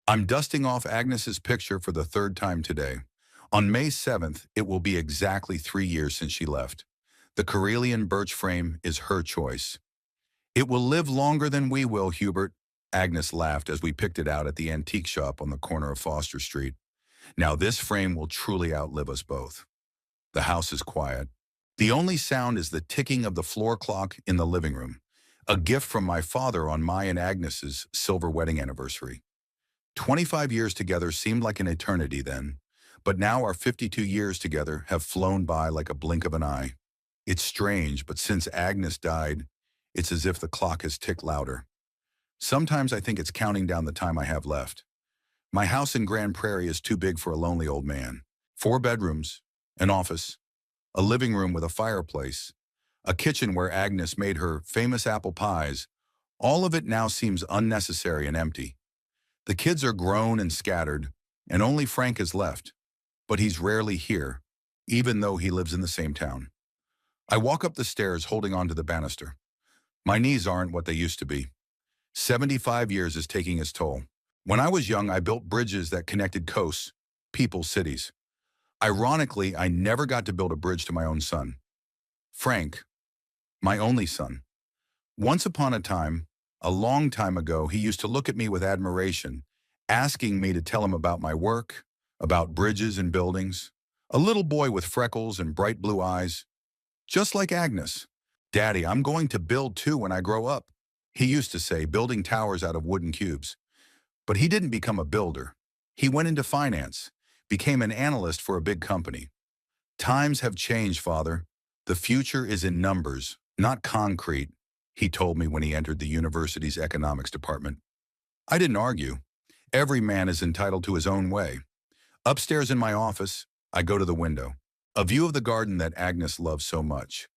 I'm dusting off Agnes's picture for the third time today. On May 7th, it will be exactly 3 years since she left. The Karelian birch frame is her choice. It will live longer than we will, Hubert. Agnes laughed as we picked it out at the antique shop on the corner of Foster Street. Now this frame will truly outlive us both. The house is quiet. The only sound is the ticking of the floor clock in the living room, a gift from my father on my and Agnes's silver wedding anniversary. 25 years together seemed like an eternity then, but now our 52 years together have flown by like a blink of an eye. It's strange, but since Agnes died, it's as if the clock has ticked louder. Sometimes I think it's counting down the time I have left. My house in Grand Prairie is too big for a lonely old man. 4 bedrooms, an office, a living room with a fireplace, a kitchen where Agnes made her famous apple pies. All of it now seems unnecessary and empty. The kids are grown and scattered, and only Frank is left. But he's rarely here, even though he lives in the same town. I walk up the stairs holding onto the banister. My knees aren't what they used to be. 75 years is taking its toll. When I was young, I built bridges that connected coasts, people, cities. Ironically, I never got to build a bridge to my own son. Frank, my only son. Once upon a time, a long time ago, he used to look at me with admiration, asking me to tell him about my work, about bridges and buildings. A little boy with freckles and bright blue eyes, just like Agnes. Daddy, I'm going to build too when I grow up. He used to say, building towers out of wooden cubes. But he didn't become a builder. He went into finance, became an analyst for a big company. Times have changed, Father. The future is in numbers, not concrete, he told me when he entered the university's economics department. I didn't argue. Every man is entitled to his own way. Upstairs in my office, I go to the window. A view of the garden that Agnes loves so much.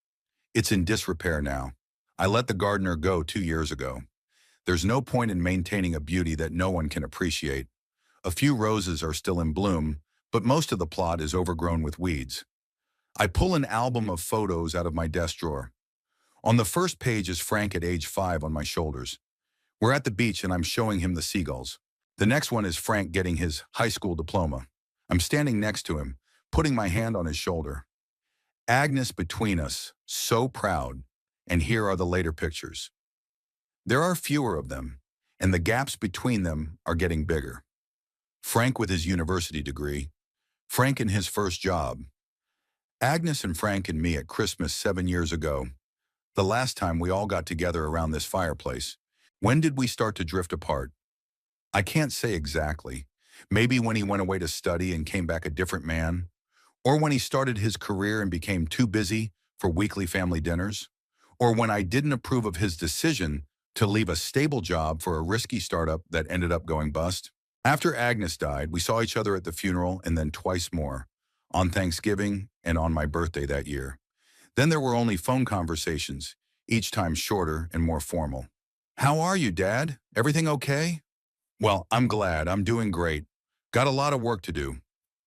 It's in disrepair now. I let the gardener go 2 years ago. There's no point in maintaining a beauty that no one can appreciate. A few roses are still in bloom, but most of the plot is overgrown with weeds. I pull an album of photos out of my desk drawer. On the first page is Frank at age 5 on my shoulders. We're at the beach and I'm showing him the seagulls. The next one is Frank getting his high school diploma. I'm standing next to him, putting my hand on his shoulder. Agnes between us, so proud, and here are the later pictures. There are fewer of them, and the gaps between them are getting bigger. Frank with his university degree, Frank in his first job, Agnes and Frank and me at Christmas 7 years ago, the last time we all got together around this fireplace. When did we start to drift apart? I can't say exactly. Maybe when he went away to study and came back a different man, or when he started his career and became too busy for weekly family dinners, or when I didn't approve of his decision to leave a stable job for a risky startup that ended up going bust. After Agnes died, we saw each other at the funeral and then twice more, on Thanksgiving and on my birthday that year. Then there were only phone conversations, each time shorter and more formal. How are you, Dad? Everything okay? Well, I'm glad. I'm doing great. Got a lot of work to do.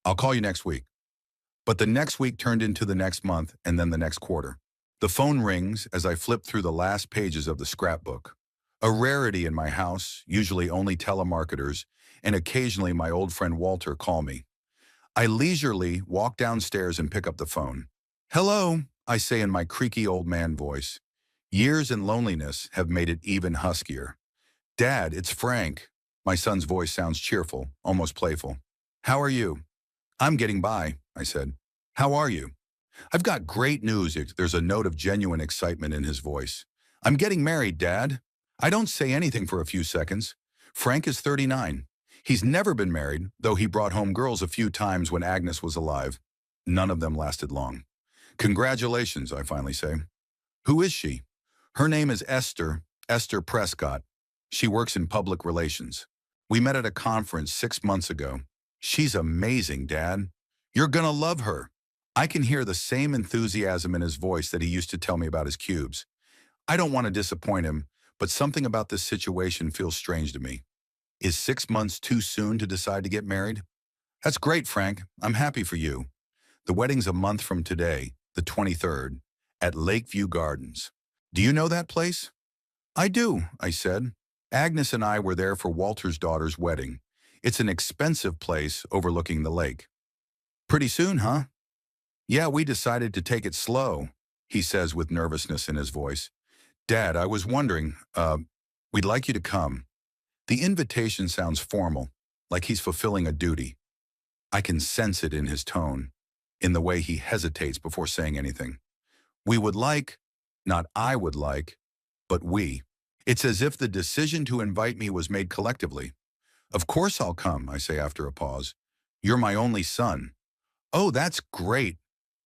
I'll call you next week. But the next week turned into the next month and then the next quarter. The phone rings as I flip through the last pages of the scrapbook. A rarity in my house, usually only telemarketers, and occasionally my old friend Walter call me. I leisurely walk downstairs and pick up the phone. Hello, I say in my creaky old man voice. Years and loneliness have made it even huskier. Dad, it's Frank. My son's voice sounds cheerful, almost playful. How are you? I'm getting by, I said. How are you? I've got great news. There's a note of genuine excitement in his voice. I'm getting married, Dad. I don't say anything for a few seconds. Frank is 39. He's never been married, though he brought home girls a few times when Agnes was alive. None of them lasted long. Congratulations, I finally say. Who is she? Her name is Esther Prescott. She works in public relations. We met at a conference 6 months ago. She's amazing, Dad. You're gonna love her. I can hear the same enthusiasm in his voice that he used to tell me about his cubes. I don't want to disappoint him, but something about this situation feels strange to me. Is 6 months too soon to decide to get married? That's great, Frank. I'm happy for you. The wedding's a month from today, the 23rd, at Lakeview Gardens. Do you know that place? I do, I said. Agnes and I were there for Walter's daughter's wedding. It's an expensive place overlooking the lake. Pretty soon, huh? Yeah, we decided to take it slow, he says with nervousness in his voice. Dad, I was wondering, we'd like you to come. The invitation sounds formal, like he's fulfilling a duty. I can sense it in his tone, in the way he hesitates before saying anything. We would like, not I would like, but we. It's as if the decision to invite me was made collectively. Of course I'll come, I say after a pause. You're my only son. Oh, that's great.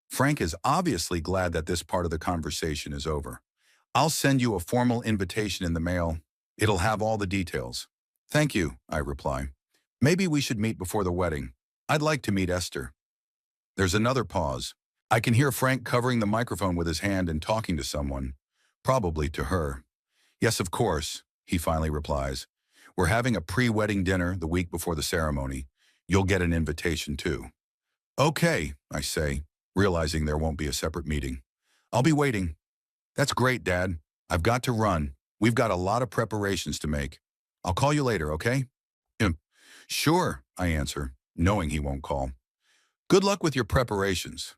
Frank is obviously glad that this part of the conversation is over. I'll send you a formal invitation in the mail. It'll have all the details. Thank you, I reply. Maybe we should meet before the wedding. I'd like to meet Esther. There's another pause. I can hear Frank covering the microphone with his hand and talking to someone, probably to her. Yes, of course, he finally replies. We're having a pre-wedding dinner the week before the ceremony. You'll get an invitation too. Okay, I say, realizing there won't be a separate meeting. I'll be waiting. That's great, Dad. I've got to run. We've got a lot of preparations to make. I'll call you later, okay? Sure, I answer, knowing he won't call. Good luck with your preparations.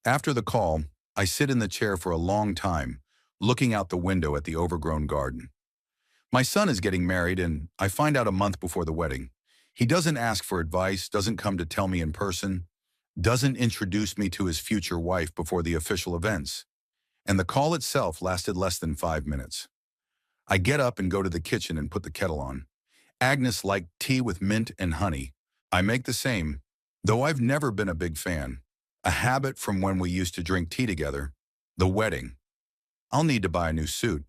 After the call, I sit in the chair for a long time, looking out the window at the overgrown garden. My son is getting married, and I find out a month before the wedding. He doesn't ask for advice, doesn't come to tell me in person, doesn't introduce me to his future wife before the official events. And the call itself lasted less than 5 minutes. I get up and go to the kitchen and put the kettle on. Agnes liked tea with mint and honey. I make the same, though I've never been a big fan. A habit from when we used to drink tea together. The wedding. I'll need to buy a new suit.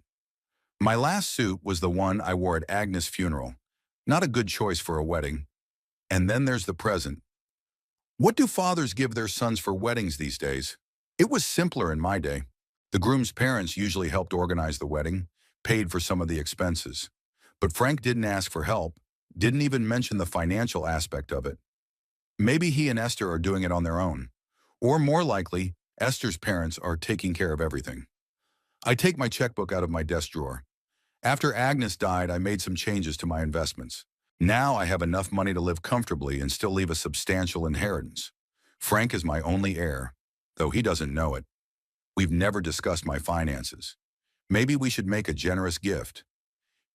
My last suit was the one I wore at Agnes' funeral. Not a good choice for a wedding. And then there's the present. What do fathers give their sons for weddings these days? It was simpler in my day. The groom's parents usually helped organize the wedding, paid for some of the expenses. But Frank didn't ask for help, didn't even mention the financial aspect of it. Maybe he and Esther are doing it on their own. Or more likely, Esther's parents are taking care of everything. I take my checkbook out of my desk drawer. After Agnes died, I made some changes to my investments. Now I have enough money to live comfortably and still leave a substantial inheritance. Frank is my only heir, though he doesn't know it. We've never discussed my finances. Maybe we should make a generous gift.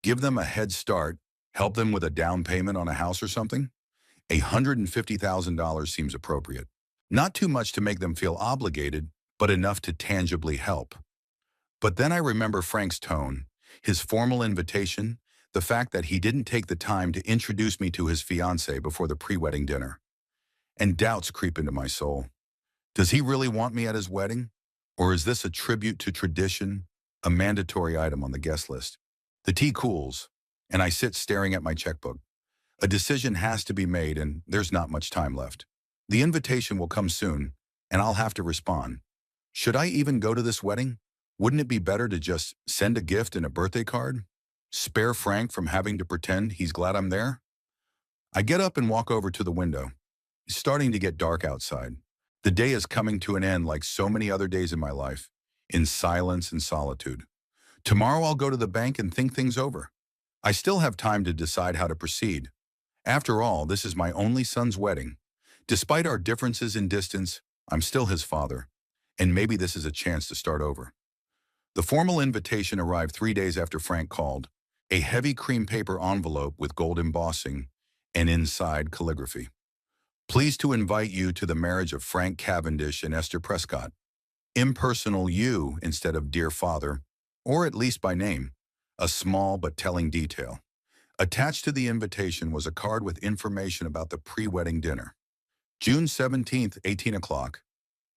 Give them a head start, help them with a down payment on a house or something? $150,000 seems appropriate. Not too much to make them feel obligated, but enough to tangibly help. But then I remember Frank's tone, his formal invitation, the fact that he didn't take the time to introduce me to his fiancée before the pre-wedding dinner. And doubts creep into my soul. Does he really want me at his wedding? Or is this a tribute to tradition, a mandatory item on the guest list? The tea cools, and I sit staring at my checkbook. A decision has to be made, and there's not much time left. The invitation will come soon, and I'll have to respond. Should I even go to this wedding? Wouldn't it be better to just send a gift and a birthday card? Spare Frank from having to pretend he's glad I'm there? I get up and walk over to the window. It's starting to get dark outside. The day is coming to an end like so many other days in my life, in silence and solitude. Tomorrow I'll go to the bank and think things over. I still have time to decide how to proceed. After all, this is my only son's wedding. Despite our differences in distance, I'm still his father, and maybe this is a chance to start over. The formal invitation arrived 3 days after Frank called, a heavy cream paper envelope with gold embossing and inside calligraphy. Pleased to invite you to the marriage of Frank Cavendish and Esther Prescott. Impersonal you instead of dear father, or at least by name, a small but telling detail. Attached to the invitation was a card with information about the pre-wedding dinner. June 17th, 18 o'clock,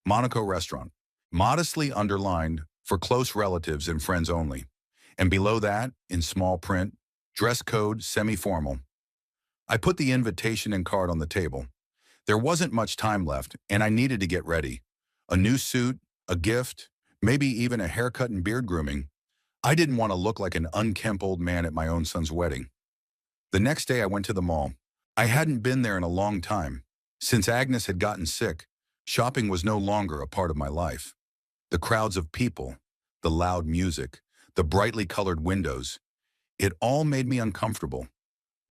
Monaco Restaurant. Modestly underlined, for close relatives and friends only. And below that, in small print, dress code semi-formal. I put the invitation and card on the table. There wasn't much time left, and I needed to get ready. A new suit, a gift, maybe even a haircut and beard grooming. I didn't want to look like an unkempt old man at my own son's wedding. The next day I went to the mall. I hadn't been there in a long time. Since Agnes had gotten sick, shopping was no longer a part of my life. The crowds of people, the loud music, the brightly colored windows, it all made me uncomfortable.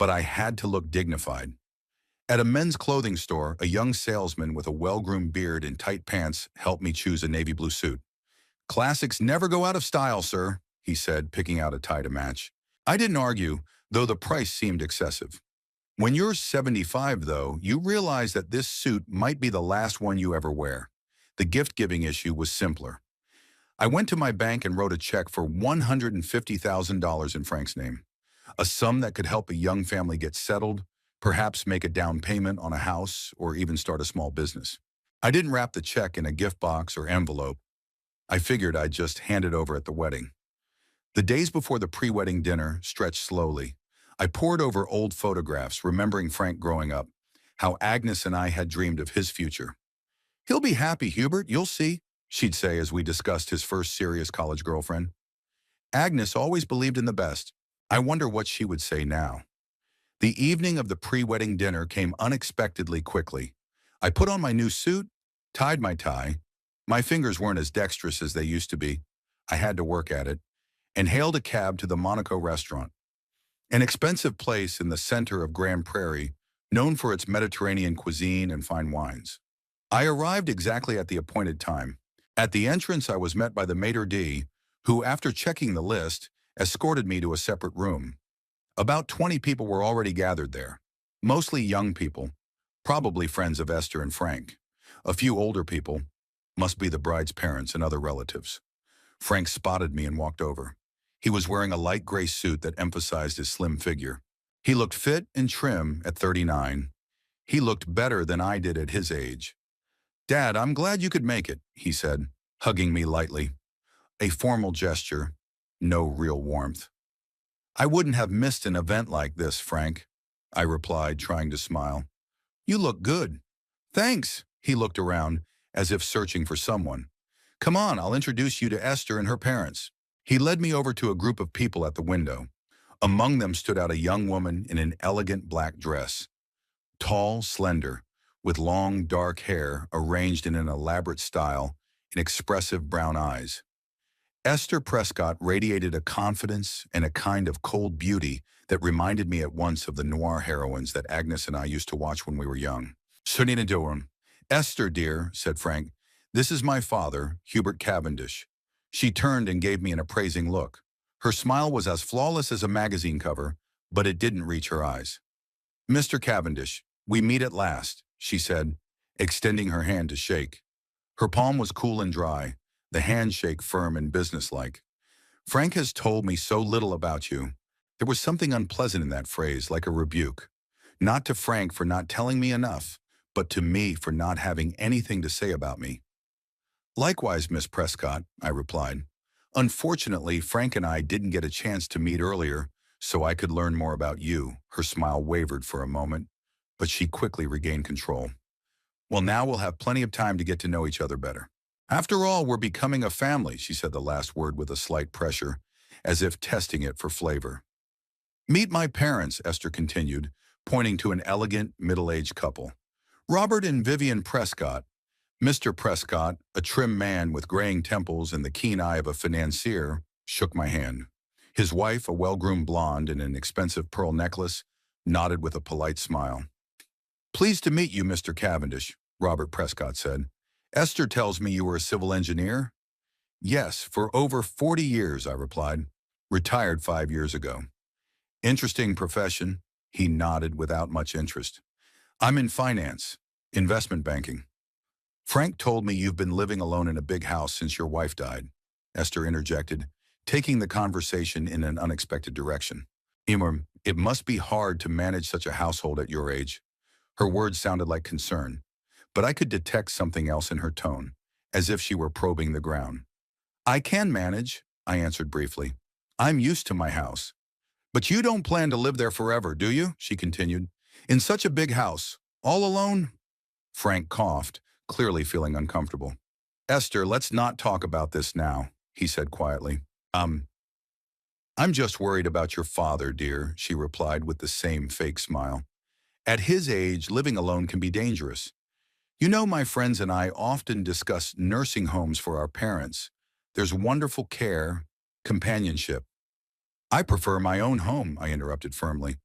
but I had to look dignified. At a men's clothing store, a young salesman with a well-groomed beard and tight pants helped me choose a navy blue suit. "Classics never go out of style, sir," he said, picking out a tie to match. I didn't argue, though the price seemed excessive. When you're 75, though, you realize that this suit might be the last one you ever wear. The gift-giving issue was simpler. I went to my bank and wrote a check for $150,000 in Frank's name, a sum that could help a young family get settled, perhaps make a down payment on a house, or even start a small business. I didn't wrap the check in a gift box or envelope. I figured I'd just hand it over at the wedding. The days before the pre-wedding dinner stretched slowly. I pored over old photographs, remembering Frank growing up, how Agnes and I had dreamed of his future. "He'll be happy, Hubert, you'll see," she'd say as we discussed his first serious college girlfriend. Agnes always believed in the best. I wonder what she would say now. The evening of the pre-wedding dinner came unexpectedly quickly. I put on my new suit, tied my tie. My fingers weren't as dexterous as they used to be. I had to work at it, and hailed a cab to the Monaco restaurant, an expensive place in the center of Grand Prairie, known for its Mediterranean cuisine and fine wines. I arrived exactly at the appointed time. At the entrance, I was met by the maitre d', who, after checking the list, escorted me to a separate room. About 20 people were already gathered there, mostly young people, probably friends of Esther and Frank. A few older people, must be the bride's parents and other relatives. Frank spotted me and walked over. He was wearing a light gray suit that emphasized his slim figure. He looked fit and trim at 39. He looked better than I did at his age. "Dad, I'm glad you could make it," he said, hugging me lightly. A formal gesture, no real warmth. "I wouldn't have missed an event like this, Frank," I replied, trying to smile. "You look good." "Thanks." He looked around, as if searching for someone. "Come on, I'll introduce you to Esther and her parents." He led me over to a group of people at the window. Among them stood out a young woman in an elegant black dress. Tall, slender, with long, dark hair arranged in an elaborate style and expressive brown eyes. Esther Prescott radiated a confidence and a kind of cold beauty that reminded me at once of the noir heroines that Agnes and I used to watch when we were young. "Sunina Durham." "Esther, dear," said Frank, "this is my father, Hubert Cavendish." She turned and gave me an appraising look. Her smile was as flawless as a magazine cover, but it didn't reach her eyes. "Mr. Cavendish, we meet at last," she said, extending her hand to shake. Her palm was cool and dry, the handshake firm and businesslike. "Frank has told me so little about you." There was something unpleasant in that phrase, like a rebuke. Not to Frank for not telling me enough, but to me for not having anything to say about me. "Likewise, Miss Prescott," I replied. "Unfortunately, Frank and I didn't get a chance to meet earlier, so I could learn more about you." Her smile wavered for a moment, but she quickly regained control. "Well, now we'll have plenty of time to get to know each other better. After all, we're becoming a family," she said the last word with a slight pressure, as if testing it for flavor. "Meet my parents," Esther continued, pointing to an elegant, middle-aged couple. "Robert and Vivian Prescott. Mr. Prescott, a trim man with graying temples and the keen eye of a financier, shook my hand. His wife, a well-groomed blonde in an expensive pearl necklace, nodded with a polite smile. "Pleased to meet you, Mr. Cavendish," Robert Prescott said. "Esther tells me you were a civil engineer?" "Yes, for over 40 years, I replied. Retired 5 years ago." "Interesting profession." He nodded without much interest. "I'm in finance, investment banking." "Frank told me you've been living alone in a big house since your wife died," Esther interjected, taking the conversation in an unexpected direction. "Emer, it must be hard to manage such a household at your age." Her words sounded like concern, but I could detect something else in her tone, as if she were probing the ground. "I can manage," I answered briefly. "I'm used to my house." "But you don't plan to live there forever, do you?" she continued. "In such a big house, all alone?" Frank coughed, clearly feeling uncomfortable. "Esther, let's not talk about this now," he said quietly. I'm just worried about your father, dear," she replied with the same fake smile. "At his age, living alone can be dangerous. You know, my friends and I often discuss nursing homes for our parents. There's wonderful care, companionship." "I prefer my own home," I interrupted firmly.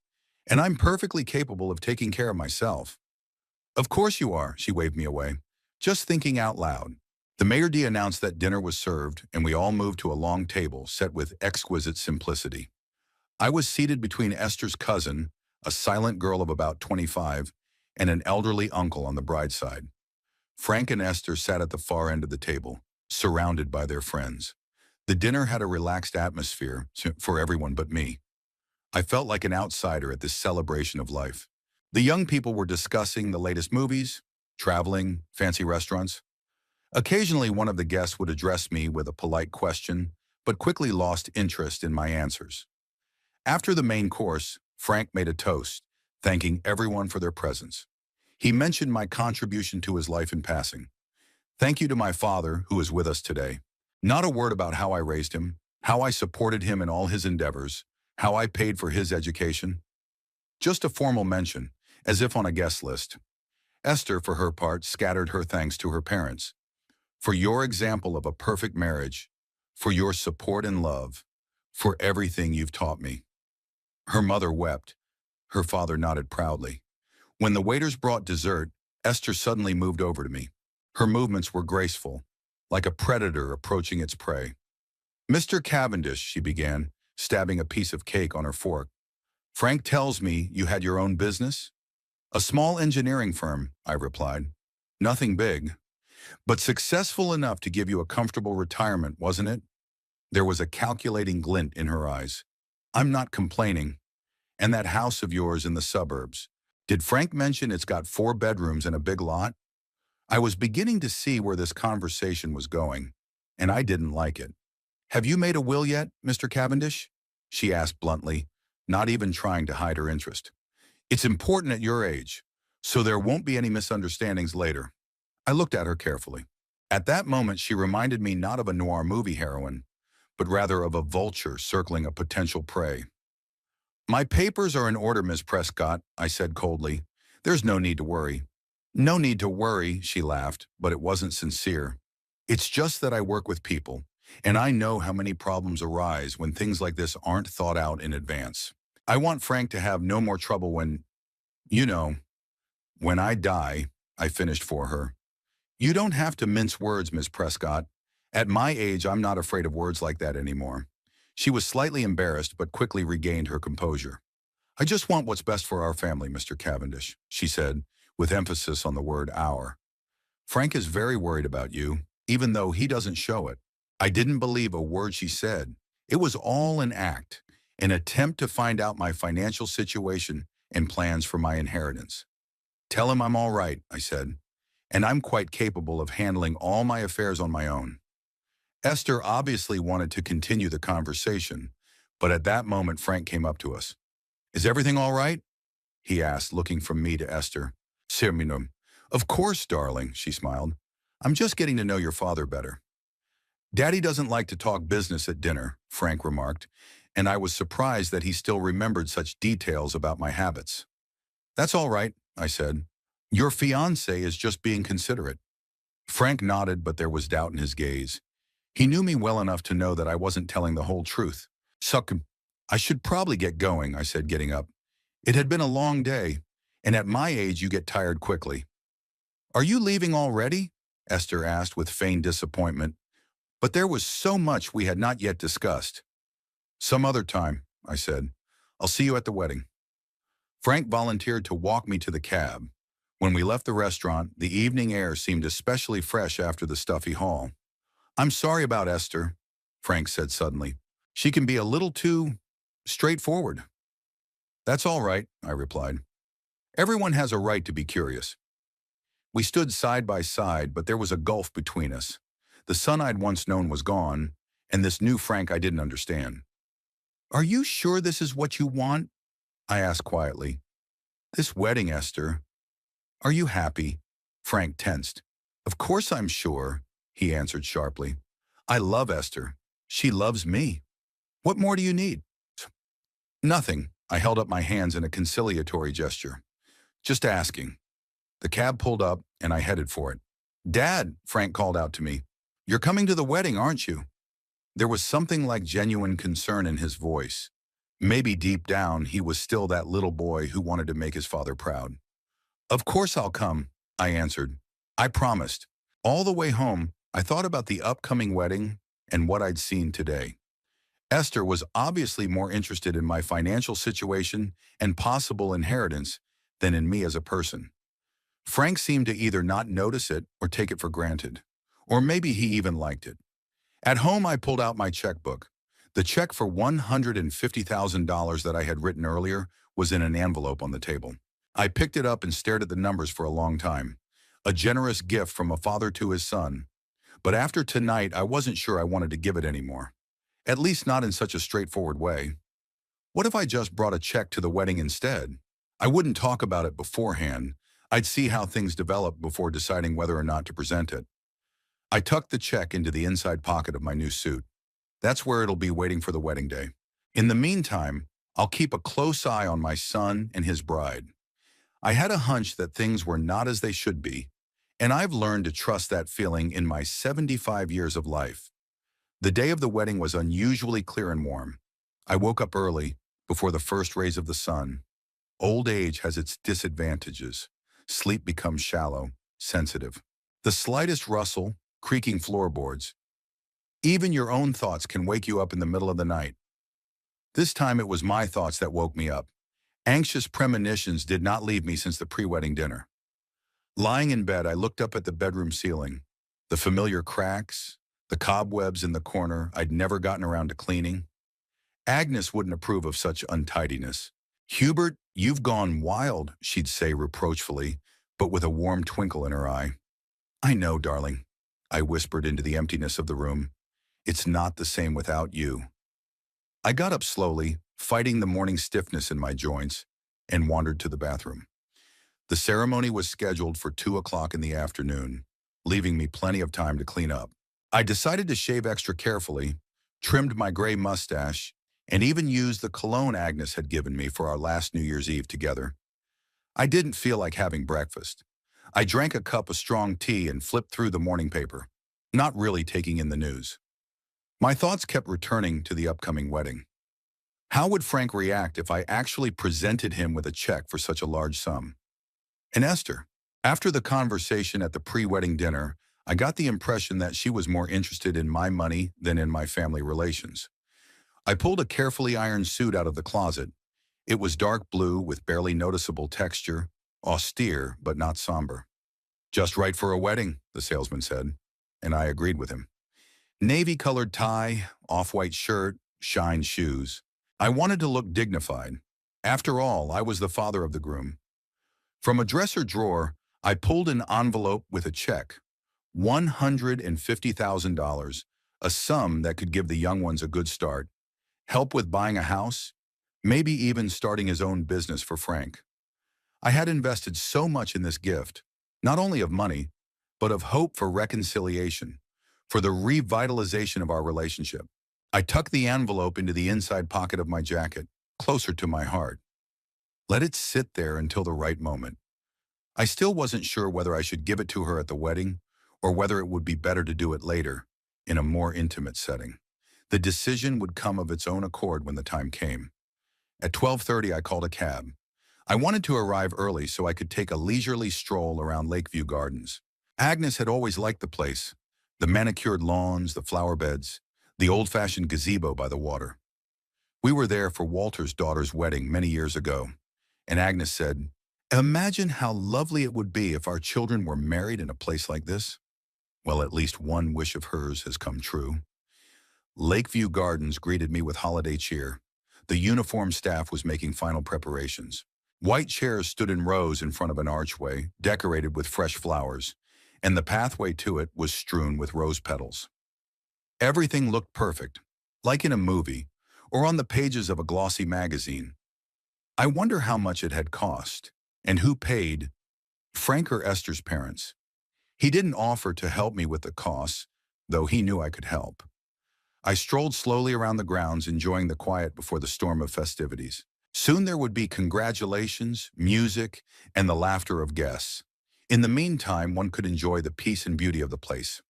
And I'm perfectly capable of taking care of myself. Of course you are, she waved me away. Just thinking out loud. The maitre d' announced that dinner was served, and we all moved to a long table set with exquisite simplicity. I was seated between Esther's cousin, a silent girl of about 25, and an elderly uncle on the bride's side. Frank and Esther sat at the far end of the table, surrounded by their friends. The dinner had a relaxed atmosphere for everyone but me. I felt like an outsider at this celebration of life. The young people were discussing the latest movies, traveling, fancy restaurants. Occasionally, one of the guests would address me with a polite question, but quickly lost interest in my answers. After the main course, Frank made a toast, thanking everyone for their presence. He mentioned my contribution to his life in passing. Thank you to my father, who is with us today. Not a word about how I raised him, how I supported him in all his endeavors, how I paid for his education. Just a formal mention, as if on a guest list. Esther, for her part, scattered her thanks to her parents. For your example of a perfect marriage, for your support and love, for everything you've taught me. Her mother wept. Her father nodded proudly. When the waiters brought dessert, Esther suddenly moved over to me. Her movements were graceful, like a predator approaching its prey. Mr. Cavendish, she began, stabbing a piece of cake on her fork. Frank tells me you had your own business? A small engineering firm, I replied. Nothing big, but successful enough to give you a comfortable retirement, wasn't it? There was a calculating glint in her eyes. I'm not complaining. And that house of yours in the suburbs. Did Frank mention it's got 4 bedrooms and a big lot? I was beginning to see where this conversation was going, and I didn't like it. Have you made a will yet, Mr. Cavendish? She asked bluntly, not even trying to hide her interest. It's important at your age, so there won't be any misunderstandings later. I looked at her carefully. At that moment, she reminded me not of a noir movie heroine, but rather of a vulture circling a potential prey. My papers are in order, Miss Prescott, I said coldly. There's no need to worry. No need to worry, she laughed, but it wasn't sincere. It's just that I work with people, and I know how many problems arise when things like this aren't thought out in advance. I want Frank to have no more trouble when, you know, when I die, I finished for her. You don't have to mince words, Miss Prescott. At my age, I'm not afraid of words like that anymore. She was slightly embarrassed, but quickly regained her composure. I just want what's best for our family, Mr. Cavendish, she said, with emphasis on the word our. Frank is very worried about you, even though he doesn't show it. I didn't believe a word she said. It was all an act, an attempt to find out my financial situation and plans for my inheritance. Tell him I'm all right, I said, and I'm quite capable of handling all my affairs on my own. Esther obviously wanted to continue the conversation, but at that moment Frank came up to us. Is everything all right? He asked, looking from me to Esther. Serminum. Of course, darling, she smiled. I'm just getting to know your father better. Daddy doesn't like to talk business at dinner, Frank remarked, and I was surprised that he still remembered such details about my habits. That's all right, I said. Your fiancé is just being considerate. Frank nodded, but there was doubt in his gaze. He knew me well enough to know that I wasn't telling the whole truth. Suck. I should probably get going, I said, getting up. It had been a long day, and at my age you get tired quickly. Are you leaving already? Esther asked with feigned disappointment. But there was so much we had not yet discussed. Some other time, I said. I'll see you at the wedding. Frank volunteered to walk me to the cab. When we left the restaurant, the evening air seemed especially fresh after the stuffy hall. I'm sorry about Esther, Frank said suddenly. She can be a little too straightforward. That's all right, I replied. Everyone has a right to be curious. We stood side by side, but there was a gulf between us. The son I'd once known was gone, and this new Frank I didn't understand. Are you sure this is what you want? I asked quietly. This wedding, Esther. Are you happy? Frank tensed. Of course I'm sure, he answered sharply. I love Esther. She loves me. What more do you need? Nothing. I held up my hands in a conciliatory gesture. Just asking. The cab pulled up, and I headed for it. Dad, Frank called out to me. You're coming to the wedding, aren't you? There was something like genuine concern in his voice. Maybe deep down, he was still that little boy who wanted to make his father proud. Of course I'll come, I answered. I promised. All the way home, I thought about the upcoming wedding and what I'd seen today. Esther was obviously more interested in my financial situation and possible inheritance than in me as a person. Frank seemed to either not notice it or take it for granted. Or maybe he even liked it. At home, I pulled out my checkbook. The check for $150,000 that I had written earlier was in an envelope on the table. I picked it up and stared at the numbers for a long time. A generous gift from a father to his son. But after tonight, I wasn't sure I wanted to give it anymore. At least not in such a straightforward way. What if I just brought a check to the wedding instead? I wouldn't talk about it beforehand. I'd see how things developed before deciding whether or not to present it. I tucked the check into the inside pocket of my new suit. That's where it'll be waiting for the wedding day. In the meantime, I'll keep a close eye on my son and his bride. I had a hunch that things were not as they should be, and I've learned to trust that feeling in my 75 years of life. The day of the wedding was unusually clear and warm. I woke up early, before the first rays of the sun. Old age has its disadvantages. Sleep becomes shallow, sensitive. The slightest rustle, creaking floorboards. Even your own thoughts can wake you up in the middle of the night. This time it was my thoughts that woke me up. Anxious premonitions did not leave me since the pre-wedding dinner. Lying in bed, I looked up at the bedroom ceiling. The familiar cracks, the cobwebs in the corner I'd never gotten around to cleaning. Agnes wouldn't approve of such untidiness. "Hubert, you've gone wild," she'd say reproachfully, but with a warm twinkle in her eye. "I know, darling," I whispered into the emptiness of the room. "It's not the same without you." I got up slowly, fighting the morning stiffness in my joints, and wandered to the bathroom. The ceremony was scheduled for 2 o'clock in the afternoon, leaving me plenty of time to clean up. I decided to shave extra carefully, trimmed my gray mustache, and even used the cologne Agnes had given me for our last New Year's Eve together. I didn't feel like having breakfast. I drank a cup of strong tea and flipped through the morning paper, not really taking in the news. My thoughts kept returning to the upcoming wedding. How would Frank react if I actually presented him with a check for such a large sum? And Esther? After the conversation at the pre-wedding dinner, I got the impression that she was more interested in my money than in my family relations. I pulled a carefully ironed suit out of the closet. It was dark blue with barely noticeable texture, austere but not somber. "Just right for a wedding," the salesman said, and I agreed with him. Navy-colored tie, off-white shirt, shine shoes. I wanted to look dignified. After all, I was the father of the groom. From a dresser drawer, I pulled an envelope with a check. $150,000, a sum that could give the young ones a good start. Help with buying a house, maybe even starting his own business for Frank. I had invested so much in this gift, not only of money, but of hope for reconciliation, for the revitalization of our relationship. I tucked the envelope into the inside pocket of my jacket, closer to my heart. Let it sit there until the right moment. I still wasn't sure whether I should give it to her at the wedding or whether it would be better to do it later, in a more intimate setting. The decision would come of its own accord when the time came. At 12:30, I called a cab. I wanted to arrive early so I could take a leisurely stroll around Lakeview Gardens. Agnes had always liked the place, the manicured lawns, the flower beds, the old-fashioned gazebo by the water. We were there for Walter's daughter's wedding many years ago, and Agnes said, "Imagine how lovely it would be if our children were married in a place like this." Well, at least one wish of hers has come true. Lakeview Gardens greeted me with holiday cheer. The uniformed staff was making final preparations. White chairs stood in rows in front of an archway, decorated with fresh flowers, and the pathway to it was strewn with rose petals. Everything looked perfect, like in a movie, or on the pages of a glossy magazine. I wonder how much it had cost, and who paid, Frank or Esther's parents. He didn't offer to help me with the costs, though he knew I could help. I strolled slowly around the grounds, enjoying the quiet before the storm of festivities. Soon there would be congratulations, music, and the laughter of guests. In the meantime, one could enjoy the peace and beauty of the place.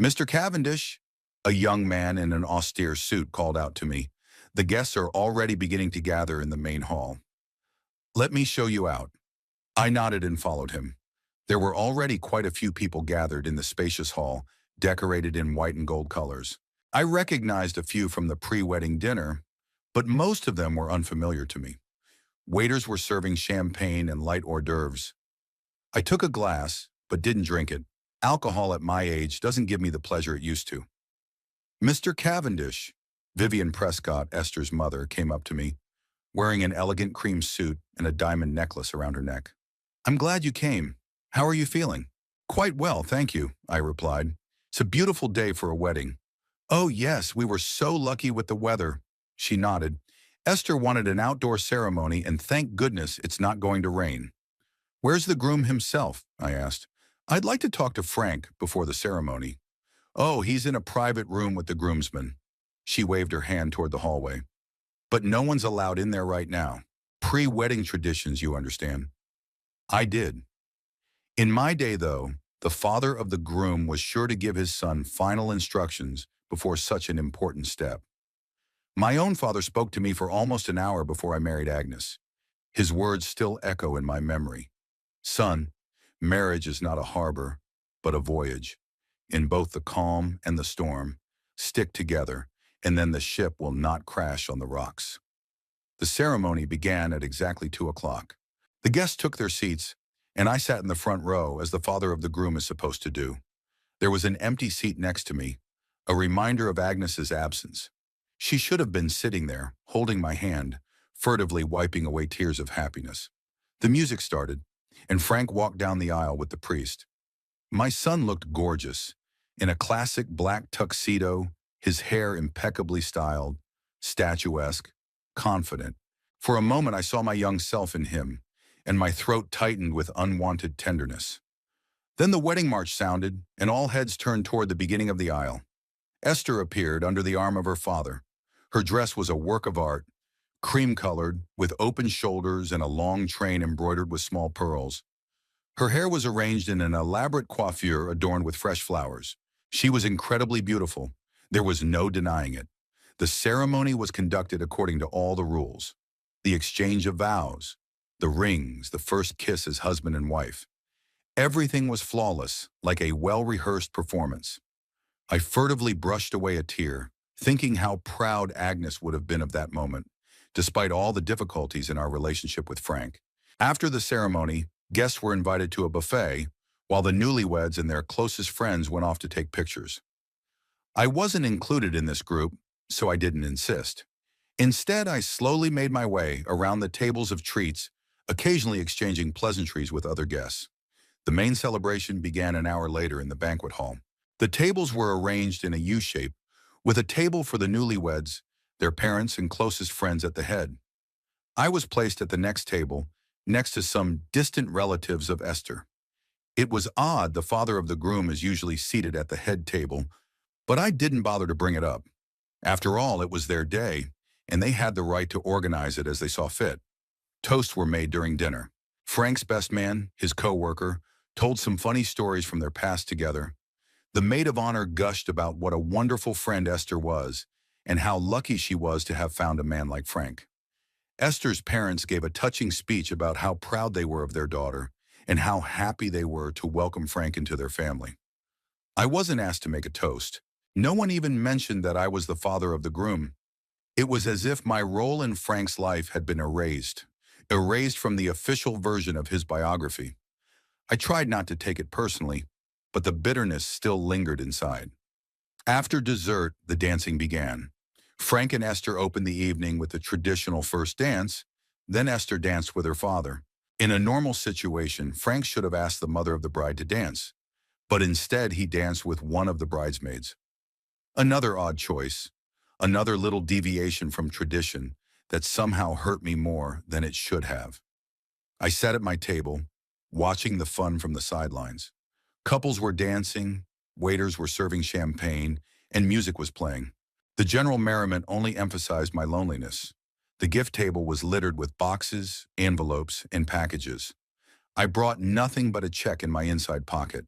"Mr. Cavendish," a young man in an austere suit called out to me. The guests are already beginning to gather in the main hall. Let me show you out. I nodded and followed him. There were already quite a few people gathered in the spacious hall, decorated in white and gold colors. I recognized a few from the pre-wedding dinner, but most of them were unfamiliar to me. Waiters were serving champagne and light hors d'oeuvres. I took a glass, but didn't drink it. Alcohol at my age doesn't give me the pleasure it used to. Mr. Cavendish, Vivian Prescott, Esther's mother, came up to me, wearing an elegant cream suit and a diamond necklace around her neck. I'm glad you came. How are you feeling? Quite well, thank you, I replied. It's a beautiful day for a wedding. Oh yes, we were so lucky with the weather. She nodded. Esther wanted an outdoor ceremony, and thank goodness it's not going to rain. Where's the groom himself? I asked. I'd like to talk to Frank before the ceremony. Oh, he's in a private room with the groomsmen. She waved her hand toward the hallway. But no one's allowed in there right now. Pre-wedding traditions, you understand. I did. In my day, though, the father of the groom was sure to give his son final instructions before such an important step. My own father spoke to me for almost an hour before I married Agnes. His words still echo in my memory. Son, marriage is not a harbor, but a voyage. In both the calm and the storm, stick together, and then the ship will not crash on the rocks. The ceremony began at exactly 2 o'clock. The guests took their seats, and I sat in the front row as the father of the groom is supposed to do. There was an empty seat next to me, a reminder of Agnes's absence. She should have been sitting there, holding my hand, furtively wiping away tears of happiness. The music started, and Frank walked down the aisle with the priest. My son looked gorgeous, in a classic black tuxedo, his hair impeccably styled, statuesque, confident. For a moment I saw my young self in him, and my throat tightened with unwanted tenderness. Then the wedding march sounded, and all heads turned toward the beginning of the aisle. Esther appeared under the arm of her father. Her dress was a work of art, cream-colored, with open shoulders and a long train embroidered with small pearls. Her hair was arranged in an elaborate coiffure adorned with fresh flowers. She was incredibly beautiful. There was no denying it. The ceremony was conducted according to all the rules. The exchange of vows, the rings, the first kiss as husband and wife. Everything was flawless, like a well-rehearsed performance. I furtively brushed away a tear, thinking how proud Agnes would have been of that moment, despite all the difficulties in our relationship with Frank. After the ceremony, guests were invited to a buffet, while the newlyweds and their closest friends went off to take pictures. I wasn't included in this group, so I didn't insist. Instead, I slowly made my way around the tables of treats, occasionally exchanging pleasantries with other guests. The main celebration began an hour later in the banquet hall. The tables were arranged in a U-shape, with a table for the newlyweds, their parents and closest friends at the head. I was placed at the next table, next to some distant relatives of Esther. It was odd the father of the groom is usually seated at the head table, but I didn't bother to bring it up. After all, it was their day, and they had the right to organize it as they saw fit. Toasts were made during dinner. Frank's best man, his co-worker, told some funny stories from their past together. The maid of honor gushed about what a wonderful friend Esther was and how lucky she was to have found a man like Frank. Esther's parents gave a touching speech about how proud they were of their daughter and how happy they were to welcome Frank into their family. I wasn't asked to make a toast. No one even mentioned that I was the father of the groom. It was as if my role in Frank's life had been erased from the official version of his biography. I tried not to take it personally, but the bitterness still lingered inside. After dessert, the dancing began. Frank and Esther opened the evening with the traditional first dance, then Esther danced with her father. In a normal situation, Frank should have asked the mother of the bride to dance, but instead he danced with one of the bridesmaids. Another odd choice, another little deviation from tradition that somehow hurt me more than it should have. I sat at my table, watching the fun from the sidelines. Couples were dancing, waiters were serving champagne, and music was playing. The general merriment only emphasized my loneliness. The gift table was littered with boxes, envelopes, and packages. I brought nothing but a check in my inside pocket.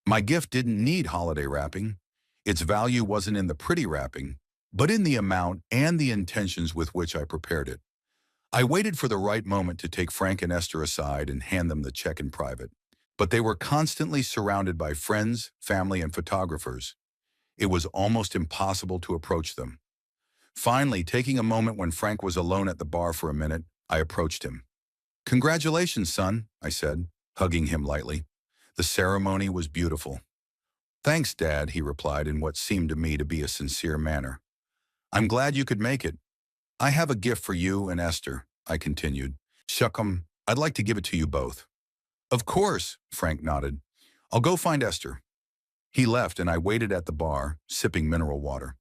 My gift didn't need holiday wrapping. Its value wasn't in the pretty wrapping. but in the amount and the intentions with which I prepared it. I waited for the right moment to take Frank and Esther aside and hand them the check in private. But they were constantly surrounded by friends, family, and photographers. It was almost impossible to approach them. Finally, taking a moment when Frank was alone at the bar for a minute, I approached him. "Congratulations, son," I said, hugging him lightly. The ceremony was beautiful. "Thanks, Dad," he replied in what seemed to me to be a sincere manner. "I'm glad you could make it. I have a gift for you and Esther," I continued. "Shuckum, I'd like to give it to you both." "Of course," Frank nodded. "I'll go find Esther." He left and I waited at the bar, sipping mineral water.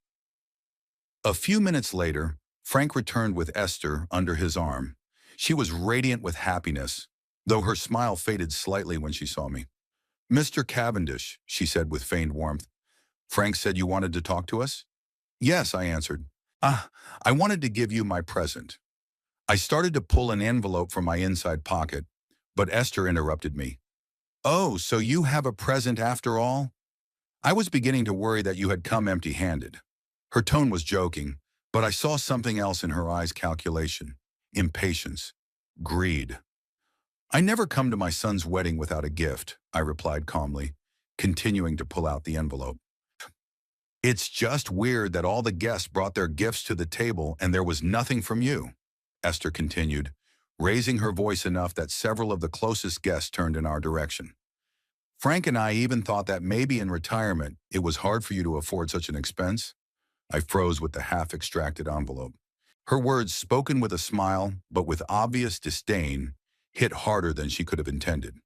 A few minutes later, Frank returned with Esther under his arm. She was radiant with happiness, though her smile faded slightly when she saw me. "Mr. Cavendish," she said with feigned warmth. "Frank said you wanted to talk to us?" "Yes," I answered. I wanted to give you my present." I started to pull an envelope from my inside pocket, but Esther interrupted me. "Oh, so you have a present after all? I was beginning to worry that you had come empty-handed." Her tone was joking, but I saw something else in her eyes: calculation, impatience, greed. "I never come to my son's wedding without a gift," I replied calmly, continuing to pull out the envelope. "It's just weird that all the guests brought their gifts to the table and there was nothing from you," Esther continued, raising her voice enough that several of the closest guests turned in our direction. "Frank and I even thought that maybe in retirement it was hard for you to afford such an expense." I froze with the half-extracted envelope. Her words, spoken with a smile, but with obvious disdain, hit harder than she could have intended.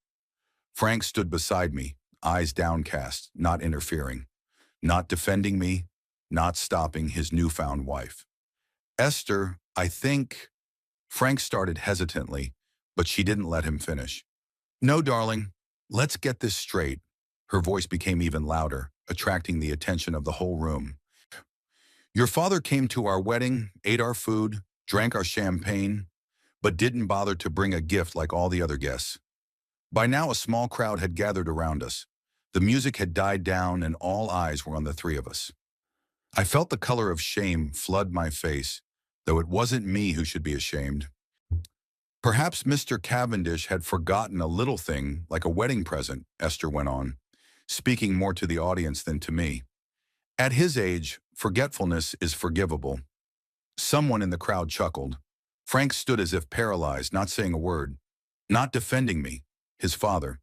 Frank stood beside me, eyes downcast, not interfering, not defending me, not stopping his newfound wife. "Esther, I think—" Frank started hesitantly, but she didn't let him finish. "No, darling, let's get this straight." Her voice became even louder, attracting the attention of the whole room. "Your father came to our wedding, ate our food, drank our champagne, but didn't bother to bring a gift like all the other guests." By now a small crowd had gathered around us. The music had died down and all eyes were on the three of us. I felt the color of shame flood my face, though it wasn't me who should be ashamed. "Perhaps Mr. Cavendish had forgotten a little thing like a wedding present," Esther went on, speaking more to the audience than to me. "At his age, forgetfulness is forgivable." Someone in the crowd chuckled. Frank stood as if paralyzed, not saying a word, not defending me, his father.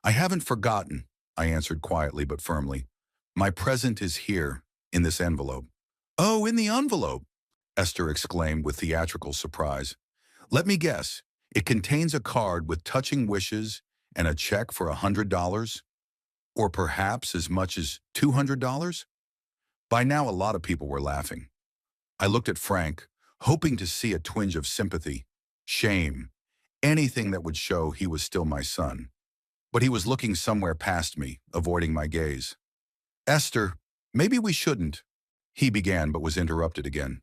"I haven't forgotten," I answered quietly but firmly. "My present is here, in this envelope." "Oh, in the envelope!" Esther exclaimed with theatrical surprise. "Let me guess. It contains a card with touching wishes and a check for $100? Or perhaps as much as $200? By now, a lot of people were laughing. I looked at Frank, hoping to see a twinge of sympathy, shame, anything that would show he was still my son. But he was looking somewhere past me, avoiding my gaze. "Esther, maybe we shouldn't," he began but was interrupted again.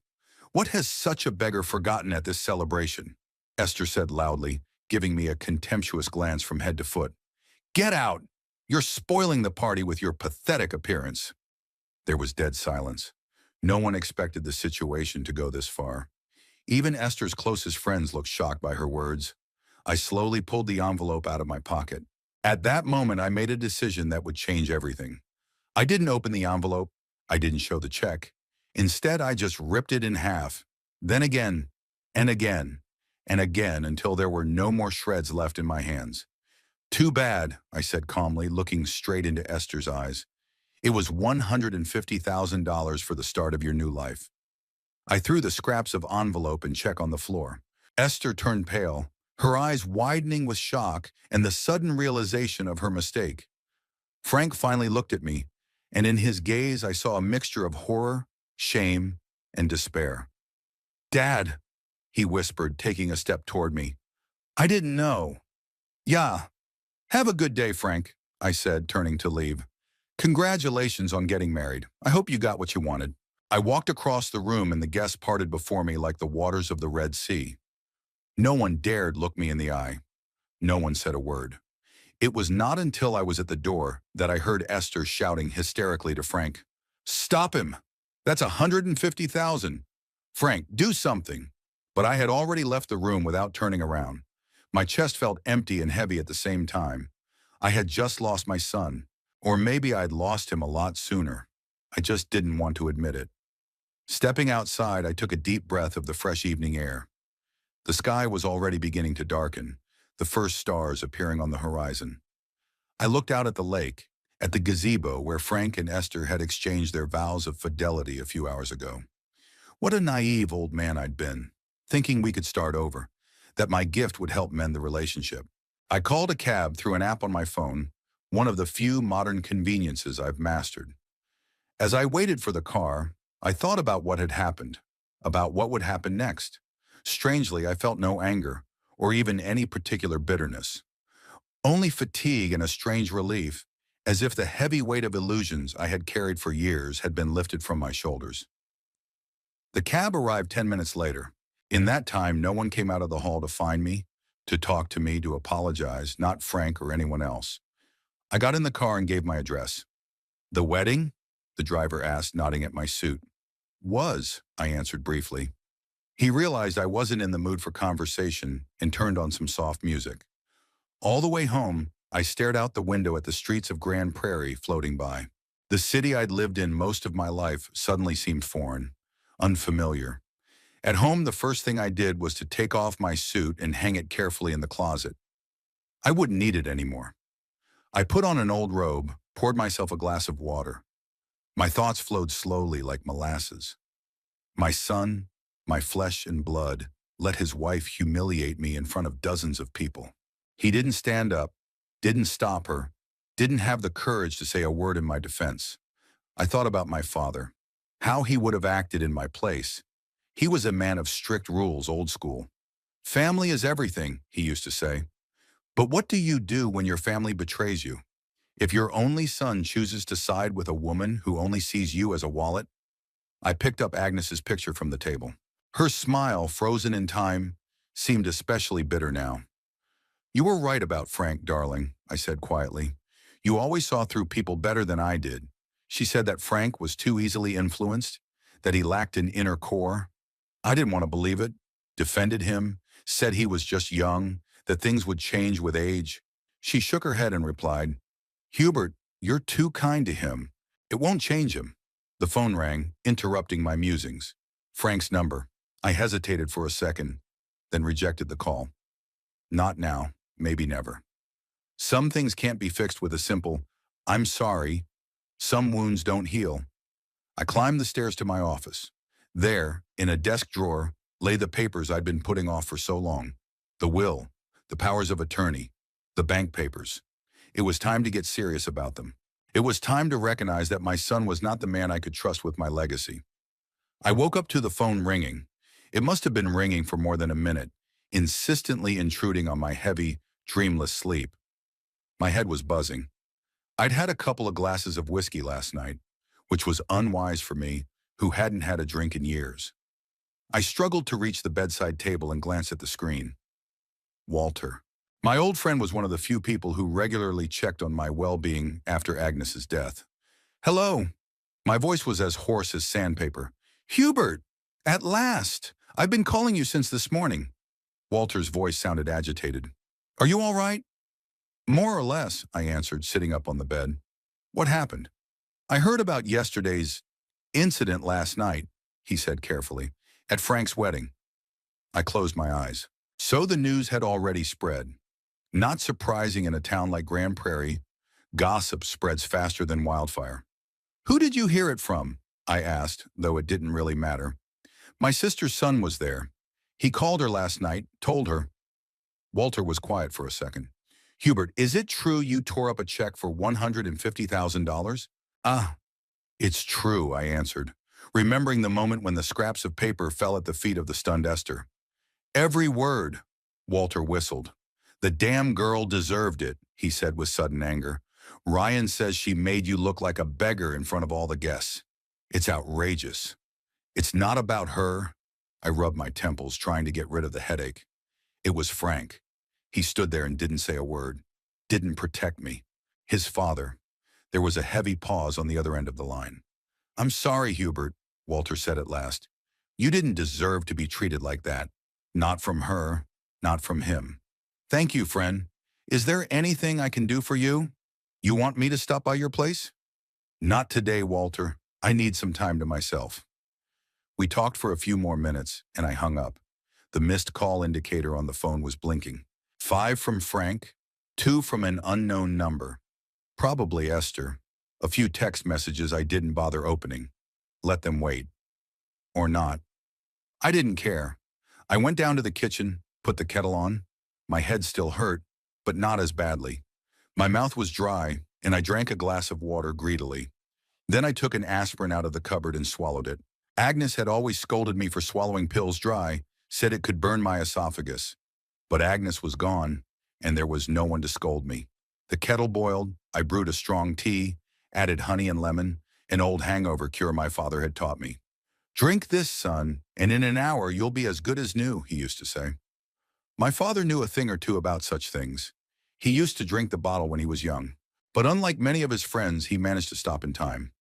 "What has such a beggar forgotten at this celebration?" Esther said loudly, giving me a contemptuous glance from head to foot. "Get out! You're spoiling the party with your pathetic appearance." There was dead silence. No one expected the situation to go this far. Even Esther's closest friends looked shocked by her words. I slowly pulled the envelope out of my pocket. At that moment, I made a decision that would change everything. I didn't open the envelope. I didn't show the check. Instead, I just ripped it in half. Then again, and again, and again, until there were no more shreds left in my hands. "Too bad," I said calmly, looking straight into Esther's eyes. "It was $150,000 for the start of your new life." I threw the scraps of envelope and check on the floor. Esther turned pale, her eyes widening with shock and the sudden realization of her mistake. Frank finally looked at me, and in his gaze I saw a mixture of horror, shame, and despair. "Dad," he whispered, taking a step toward me. "I didn't know." "Yeah, have a good day, Frank," I said, turning to leave. "Congratulations on getting married. I hope you got what you wanted." I walked across the room and the guests parted before me like the waters of the Red Sea. No one dared look me in the eye. No one said a word. It was not until I was at the door that I heard Esther shouting hysterically to Frank, "Stop him! That's 150,000. Frank, do something. But I had already left the room without turning around. My chest felt empty and heavy at the same time. I had just lost my son, or maybe I'd lost him a lot sooner. I just didn't want to admit it. Stepping outside, I took a deep breath of the fresh evening air. The sky was already beginning to darken, the first stars appearing on the horizon. I looked out at the lake, at the gazebo where Frank and Esther had exchanged their vows of fidelity a few hours ago. What a naive old man I'd been, thinking we could start over, that my gift would help mend the relationship. I called a cab through an app on my phone, one of the few modern conveniences I've mastered. As I waited for the car, I thought about what had happened, about what would happen next. Strangely, I felt no anger, or even any particular bitterness. Only fatigue and a strange relief, as if the heavy weight of illusions I had carried for years had been lifted from my shoulders. The cab arrived 10 minutes later. In that time, no one came out of the hall to find me, to talk to me, to apologize, not Frank or anyone else. I got in the car and gave my address. "The wedding?" the driver asked, nodding at my suit. "Was," I answered briefly. He realized I wasn't in the mood for conversation and turned on some soft music. All the way home, I stared out the window at the streets of Grand Prairie floating by. The city I'd lived in most of my life suddenly seemed foreign, unfamiliar. At home, the first thing I did was to take off my suit and hang it carefully in the closet. I wouldn't need it anymore. I put on an old robe, poured myself a glass of water. My thoughts flowed slowly like molasses. My son, my flesh and blood, let his wife humiliate me in front of dozens of people. He didn't stand up, didn't stop her, didn't have the courage to say a word in my defense. I thought about my father, how he would have acted in my place. He was a man of strict rules, old school. "Family is everything," he used to say. But what do you do when your family betrays you? If your only son chooses to side with a woman who only sees you as a wallet? I picked up Agnes's picture from the table. Her smile, frozen in time, seemed especially bitter now. "You were right about Frank, darling," I said quietly. "You always saw through people better than I did." She said that Frank was too easily influenced, that he lacked an inner core. I didn't want to believe it, defended him, said he was just young, that things would change with age. She shook her head and replied, "Hubert, you're too kind to him. It won't change him." The phone rang, interrupting my musings. Frank's number. I hesitated for a second, then rejected the call. Not now, maybe never. Some things can't be fixed with a simple, "I'm sorry." Some wounds don't heal. I climbed the stairs to my office. There, in a desk drawer, lay the papers I'd been putting off for so long. The will, the powers of attorney, the bank papers. It was time to get serious about them. It was time to recognize that my son was not the man I could trust with my legacy. I woke up to the phone ringing. It must have been ringing for more than a minute, insistently intruding on my heavy, dreamless sleep. My head was buzzing. I'd had a couple of glasses of whiskey last night, which was unwise for me, who hadn't had a drink in years. I struggled to reach the bedside table and glance at the screen. Walter. My old friend was one of the few people who regularly checked on my well-being after Agnes's death. "Hello." My voice was as hoarse as sandpaper. "Hubert! At last! I've been calling you since this morning." Walter's voice sounded agitated. "Are you all right?" "More or less," I answered, sitting up on the bed. "What happened?" "I heard about yesterday's incident last night," he said carefully, "at Frank's wedding." I closed my eyes. So the news had already spread. Not surprising in a town like Grand Prairie, gossip spreads faster than wildfire. "Who did you hear it from?" I asked, though it didn't really matter. "My sister's son was there. He called her last night, told her." Walter was quiet for a second. "Hubert, is it true you tore up a check for $150,000? "Ah, it's true," I answered, remembering the moment when the scraps of paper fell at the feet of the stunned Esther. "Every word," Walter whistled. "The damn girl deserved it," he said with sudden anger. "Ryan says she made you look like a beggar in front of all the guests. It's outrageous. It's not about her." I rubbed my temples, trying to get rid of the headache. It was Frank. He stood there and didn't say a word, didn't protect me. His father. There was a heavy pause on the other end of the line. "I'm sorry, Hubert." Walter said at last. You didn't deserve to be treated like that. Not from her, not from him. Thank you, friend. Is there anything I can do for you? You want me to stop by your place? Not today, Walter. I need some time to myself. We talked for a few more minutes, and I hung up. The missed call indicator on the phone was blinking. 5 from Frank, 2 from an unknown number. Probably Esther. A few text messages I didn't bother opening. Let them wait. Or not. I didn't care. I went down to the kitchen, put the kettle on. My head still hurt, but not as badly. My mouth was dry, and I drank a glass of water greedily. Then I took an aspirin out of the cupboard and swallowed it. Agnes had always scolded me for swallowing pills dry, said it could burn my esophagus. But Agnes was gone, and there was no one to scold me. The kettle boiled, I brewed a strong tea, added honey and lemon, an old hangover cure my father had taught me. Drink this, son, and in an hour you'll be as good as new, he used to say. My father knew a thing or two about such things. He used to drink the bottle when he was young, but unlike many of his friends, he managed to stop in time.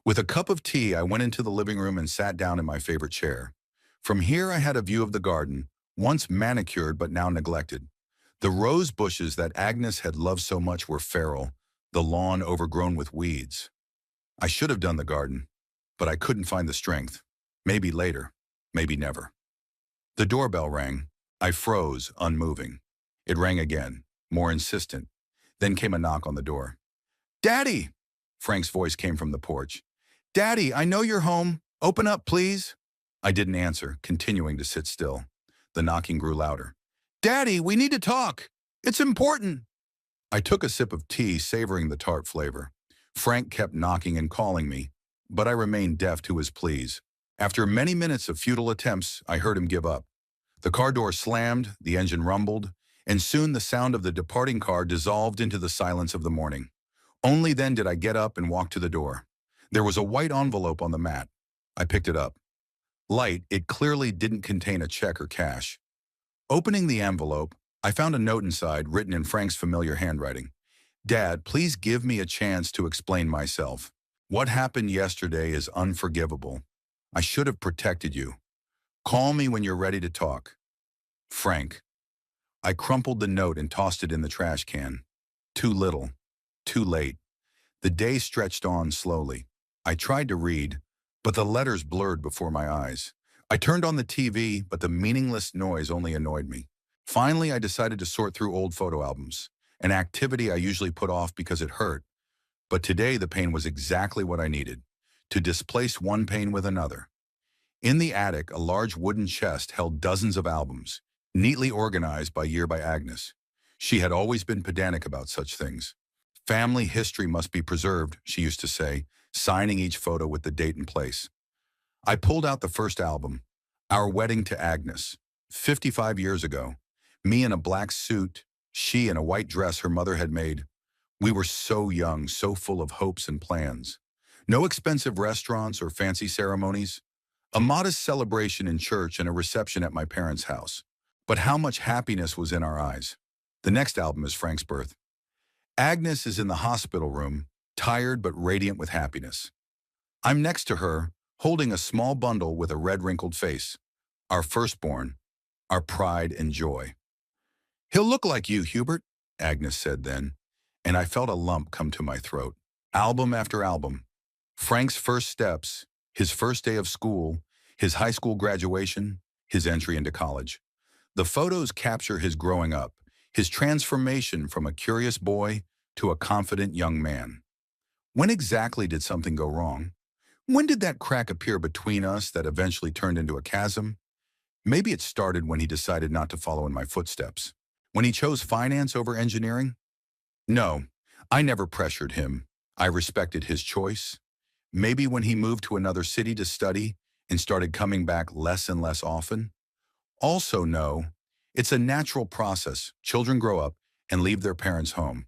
With a cup of tea, I went into the living room and sat down in my favorite chair. From here I had a view of the garden, once manicured but now neglected. The rose bushes that Agnes had loved so much were feral, the lawn overgrown with weeds. I should have done the garden, but I couldn't find the strength. Maybe later, maybe never. The doorbell rang. I froze, unmoving. It rang again, more insistent. Then came a knock on the door. "Daddy!" Frank's voice came from the porch. "Daddy, I know you're home. Open up, please." I didn't answer, continuing to sit still. The knocking grew louder. "Daddy, we need to talk. It's important." I took a sip of tea, savoring the tart flavor. Frank kept knocking and calling me, but I remained deaf to his pleas. After many minutes of futile attempts, I heard him give up. The car door slammed, the engine rumbled, and soon the sound of the departing car dissolved into the silence of the morning. Only then did I get up and walk to the door. There was a white envelope on the mat. I picked it up. Light, it clearly didn't contain a check or cash. Opening the envelope, I found a note inside written in Frank's familiar handwriting. "Dad, please give me a chance to explain myself. What happened yesterday is unforgivable. I should have protected you. Call me when you're ready to talk. Frank." I crumpled the note and tossed it in the trash can. Too little. Too late. The day stretched on slowly. I tried to read, but the letters blurred before my eyes. I turned on the TV, but the meaningless noise only annoyed me. Finally, I decided to sort through old photo albums, an activity I usually put off because it hurt. But today the pain was exactly what I needed, to displace one pain with another. In the attic, a large wooden chest held dozens of albums, neatly organized by year by Agnes. She had always been pedantic about such things. "Family history must be preserved," she used to say, signing each photo with the date and place. I pulled out the first album, Our Wedding to Agnes, 55 years ago. Me in a black suit, she in a white dress her mother had made. We were so young, so full of hopes and plans. No expensive restaurants or fancy ceremonies. A modest celebration in church and a reception at my parents' house. But how much happiness was in our eyes. The next album is Frank's birth. Agnes is in the hospital room, tired but radiant with happiness. I'm next to her, holding a small bundle with a red wrinkled face. Our firstborn, our pride and joy. "He'll look like you, Hubert," Agnes said then, and I felt a lump come to my throat. Album after album. Frank's first steps, his first day of school, his high school graduation, his entry into college. The photos capture his growing up, his transformation from a curious boy to a confident young man. When exactly did something go wrong? When did that crack appear between us that eventually turned into a chasm? Maybe it started when he decided not to follow in my footsteps. When he chose finance over engineering? No, I never pressured him. I respected his choice. Maybe when he moved to another city to study and started coming back less and less often? Also no, it's a natural process. Children grow up and leave their parents' home.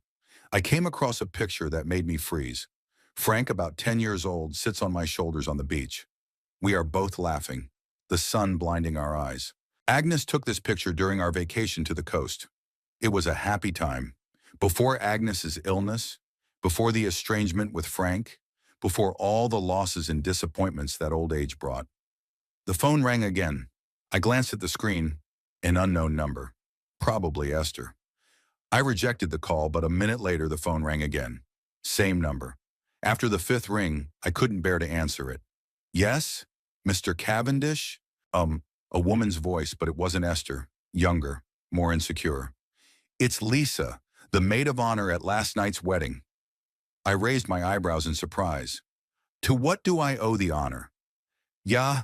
I came across a picture that made me freeze. Frank, about 10 years old, sits on my shoulders on the beach. We are both laughing, the sun blinding our eyes. Agnes took this picture during our vacation to the coast. It was a happy time. Before Agnes's illness, before the estrangement with Frank, before all the losses and disappointments that old age brought. The phone rang again. I glanced at the screen. An unknown number. Probably Esther. I rejected the call, but a minute later the phone rang again. Same number. After the fifth ring, I couldn't bear to answer it. Yes? Mr. Cavendish? A woman's voice, but it wasn't Esther. Younger, more insecure. It's Lisa, the maid of honor at last night's wedding. I raised my eyebrows in surprise. To what do I owe the honor? Yeah,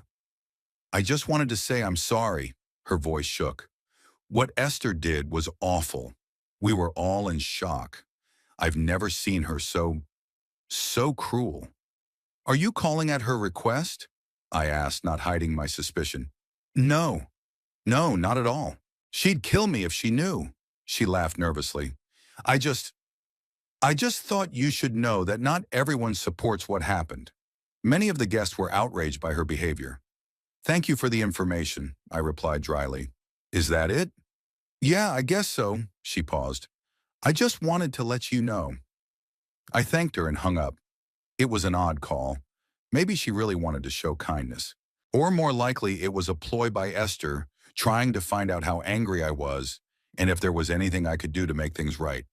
I just wanted to say I'm sorry. Her voice shook. What Esther did was awful. We were all in shock. I've never seen her so cruel. Are you calling at her request? I asked, not hiding my suspicion. No, not at all. She'd kill me if she knew. She laughed nervously. I just thought you should know that not everyone supports what happened. Many of the guests were outraged by her behavior. Thank you for the information, I replied dryly. Is that it? Yeah, I guess so, she paused. I just wanted to let you know. I thanked her and hung up. It was an odd call. Maybe she really wanted to show kindness. Or more likely, it was a ploy by Esther, trying to find out how angry I was and if there was anything I could do to make things right.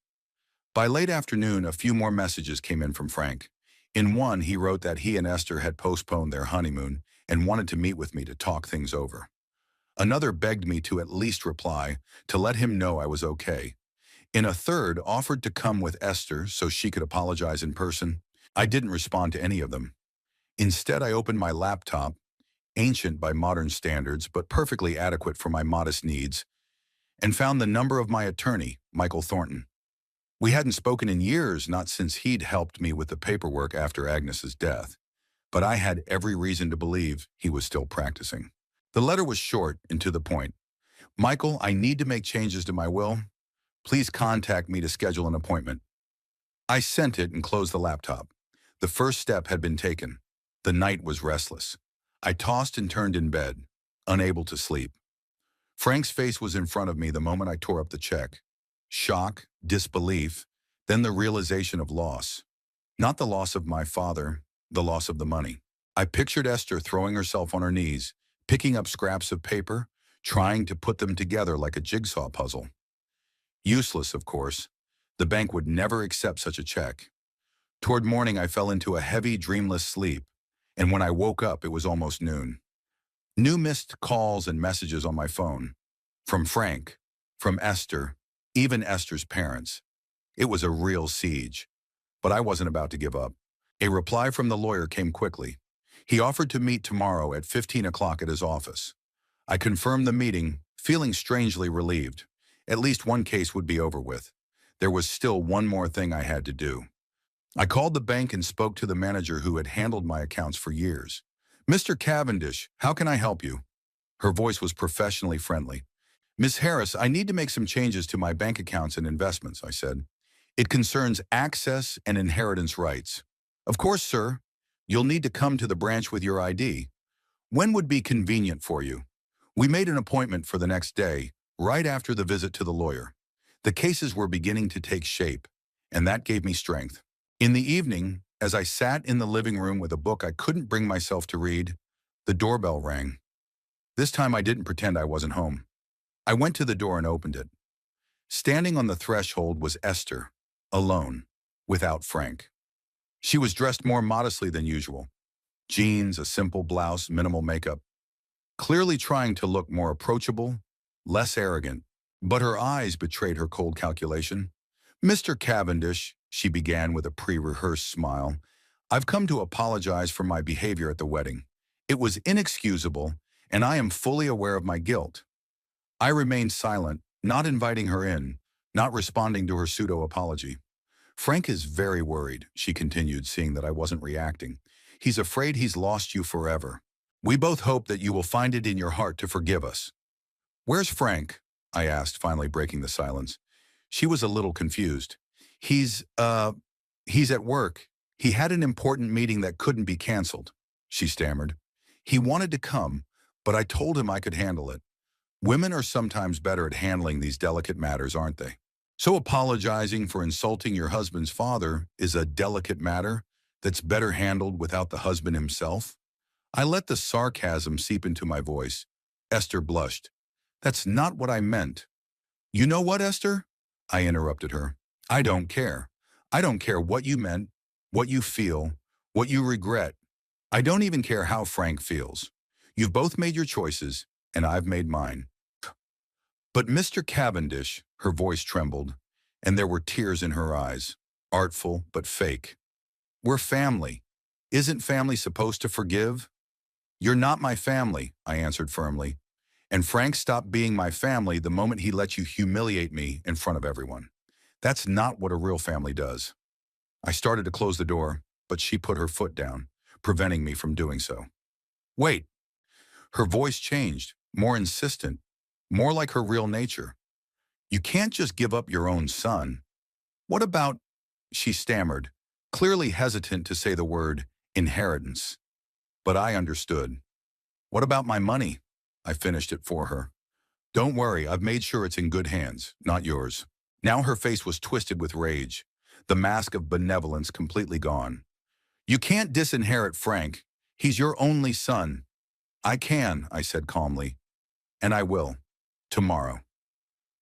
By late afternoon, a few more messages came in from Frank. In one, he wrote that he and Esther had postponed their honeymoon and wanted to meet with me to talk things over. Another begged me to at least reply, to let him know I was okay. In a third, offered to come with Esther so she could apologize in person. I didn't respond to any of them. Instead, I opened my laptop, ancient by modern standards but perfectly adequate for my modest needs, and found the number of my attorney, Michael Thornton. We hadn't spoken in years, not since he'd helped me with the paperwork after Agnes's death, but I had every reason to believe he was still practicing. The letter was short and to the point. Michael, I need to make changes to my will. Please contact me to schedule an appointment. I sent it and closed the laptop. The first step had been taken. The night was restless. I tossed and turned in bed, unable to sleep. Frank's face was in front of me the moment I tore up the check. Shock, disbelief, then the realization of loss. Not the loss of my father, the loss of the money. I pictured Esther throwing herself on her knees, picking up scraps of paper, trying to put them together like a jigsaw puzzle. Useless, of course. The bank would never accept such a check. Toward morning, I fell into a heavy, dreamless sleep, and when I woke up, it was almost noon. New missed calls and messages on my phone. From Frank, from Esther, even Esther's parents. It was a real siege, but I wasn't about to give up. A reply from the lawyer came quickly. He offered to meet tomorrow at 15 o'clock at his office. I confirmed the meeting, feeling strangely relieved. At least one case would be over with. There was still one more thing I had to do. I called the bank and spoke to the manager who had handled my accounts for years. Mr. Cavendish, how can I help you? Her voice was professionally friendly. Miss Harris, I need to make some changes to my bank accounts and investments, I said. It concerns access and inheritance rights. Of course, sir. You'll need to come to the branch with your ID. When would be convenient for you? We made an appointment for the next day, right after the visit to the lawyer. The cases were beginning to take shape, and that gave me strength. In the evening, as I sat in the living room with a book I couldn't bring myself to read, the doorbell rang. This time I didn't pretend I wasn't home. I went to the door and opened it. Standing on the threshold was Esther, alone, without Frank. She was dressed more modestly than usual. Jeans, a simple blouse, minimal makeup. Clearly trying to look more approachable, less arrogant, but her eyes betrayed her cold calculation. Mr. Cavendish, she began with a pre-rehearsed smile, I've come to apologize for my behavior at the wedding. It was inexcusable, and I am fully aware of my guilt. I remained silent, not inviting her in, not responding to her pseudo-apology. Frank is very worried, she continued, seeing that I wasn't reacting. He's afraid he's lost you forever. We both hope that you will find it in your heart to forgive us. Where's Frank? I asked, finally breaking the silence. She was a little confused. He's at work. He had an important meeting that couldn't be canceled, she stammered. He wanted to come, but I told him I could handle it. Women are sometimes better at handling these delicate matters, aren't they? So apologizing for insulting your husband's father is a delicate matter, that's better handled without the husband himself? I let the sarcasm seep into my voice. Esther blushed. That's not what I meant. You know what, Esther? I interrupted her. I don't care. I don't care what you meant, what you feel, what you regret. I don't even care how Frank feels. You've both made your choices, and I've made mine. But Mr. Cavendish, her voice trembled, and there were tears in her eyes, artful but fake. We're family. Isn't family supposed to forgive? You're not my family, I answered firmly. And Frank stopped being my family the moment he let you humiliate me in front of everyone. That's not what a real family does. I started to close the door, but she put her foot down, preventing me from doing so. Wait. Her voice changed, more insistent, more like her real nature. You can't just give up your own son. What about, she stammered, clearly hesitant to say the word inheritance. But I understood. What about my money? I finished it for her. Don't worry, I've made sure it's in good hands, not yours. Now her face was twisted with rage, the mask of benevolence completely gone. You can't disinherit Frank. He's your only son. I can, I said calmly. And I will. Tomorrow.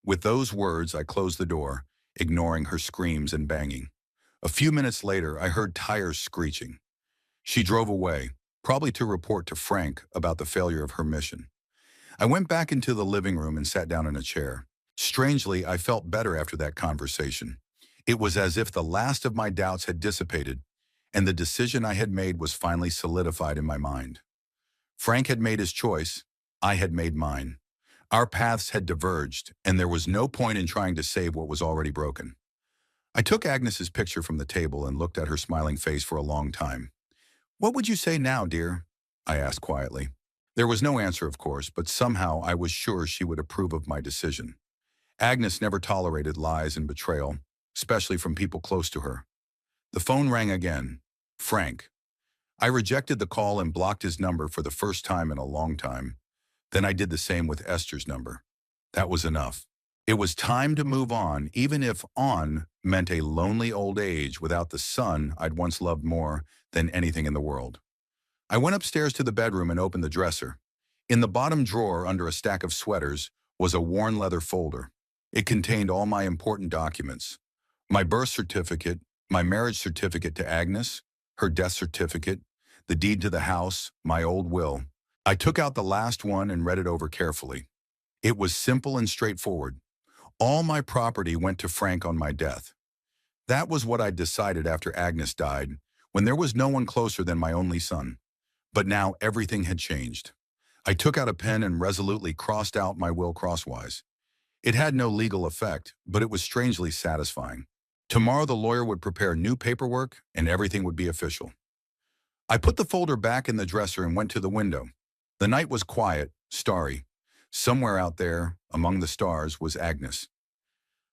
With those words, I closed the door, ignoring her screams and banging. A few minutes later, I heard tires screeching. She drove away, probably to report to Frank about the failure of her mission. I went back into the living room and sat down in a chair. Strangely, I felt better after that conversation. It was as if the last of my doubts had dissipated, and the decision I had made was finally solidified in my mind. Frank had made his choice. I had made mine. Our paths had diverged, and there was no point in trying to save what was already broken. I took Agnes's picture from the table and looked at her smiling face for a long time. What would you say now, dear? I asked quietly. There was no answer, of course, but somehow I was sure she would approve of my decision. Agnes never tolerated lies and betrayal, especially from people close to her. The phone rang again. Frank. I rejected the call and blocked his number for the first time in a long time. Then I did the same with Esther's number. That was enough. It was time to move on, even if on meant a lonely old age without the son I'd once loved more than anything in the world. I went upstairs to the bedroom and opened the dresser. In the bottom drawer, under a stack of sweaters, was a worn leather folder. It contained all my important documents. My birth certificate, my marriage certificate to Agnes, her death certificate, the deed to the house, my old will. I took out the last one and read it over carefully. It was simple and straightforward. All my property went to Frank on my death. That was what I'd decided after Agnes died, when there was no one closer than my only son. But now everything had changed. I took out a pen and resolutely crossed out my will crosswise. It had no legal effect, but it was strangely satisfying. Tomorrow the lawyer would prepare new paperwork and everything would be official. I put the folder back in the dresser and went to the window. The night was quiet, starry. Somewhere out there, among the stars, was Agnes.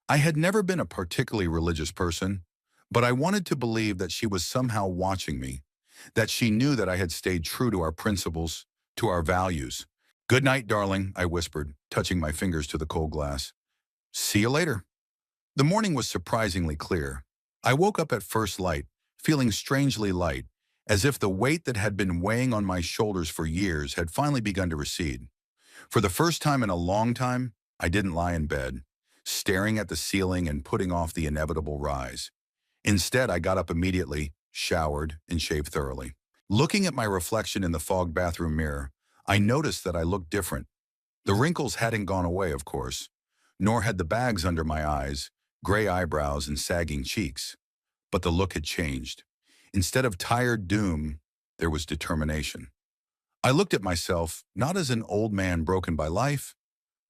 I had never been a particularly religious person, but I wanted to believe that she was somehow watching me, that she knew that I had stayed true to our principles, to our values. Good night, darling, I whispered, touching my fingers to the cold glass. See you later. The morning was surprisingly clear. I woke up at first light, feeling strangely light, as if the weight that had been weighing on my shoulders for years had finally begun to recede. For the first time in a long time, I didn't lie in bed, staring at the ceiling and putting off the inevitable rise. Instead, I got up immediately, showered, and shaved thoroughly. Looking at my reflection in the fogged bathroom mirror, I noticed that I looked different. The wrinkles hadn't gone away, of course, nor had the bags under my eyes, gray eyebrows, and sagging cheeks. But the look had changed. Instead of tired doom, there was determination. I looked at myself not as an old man broken by life,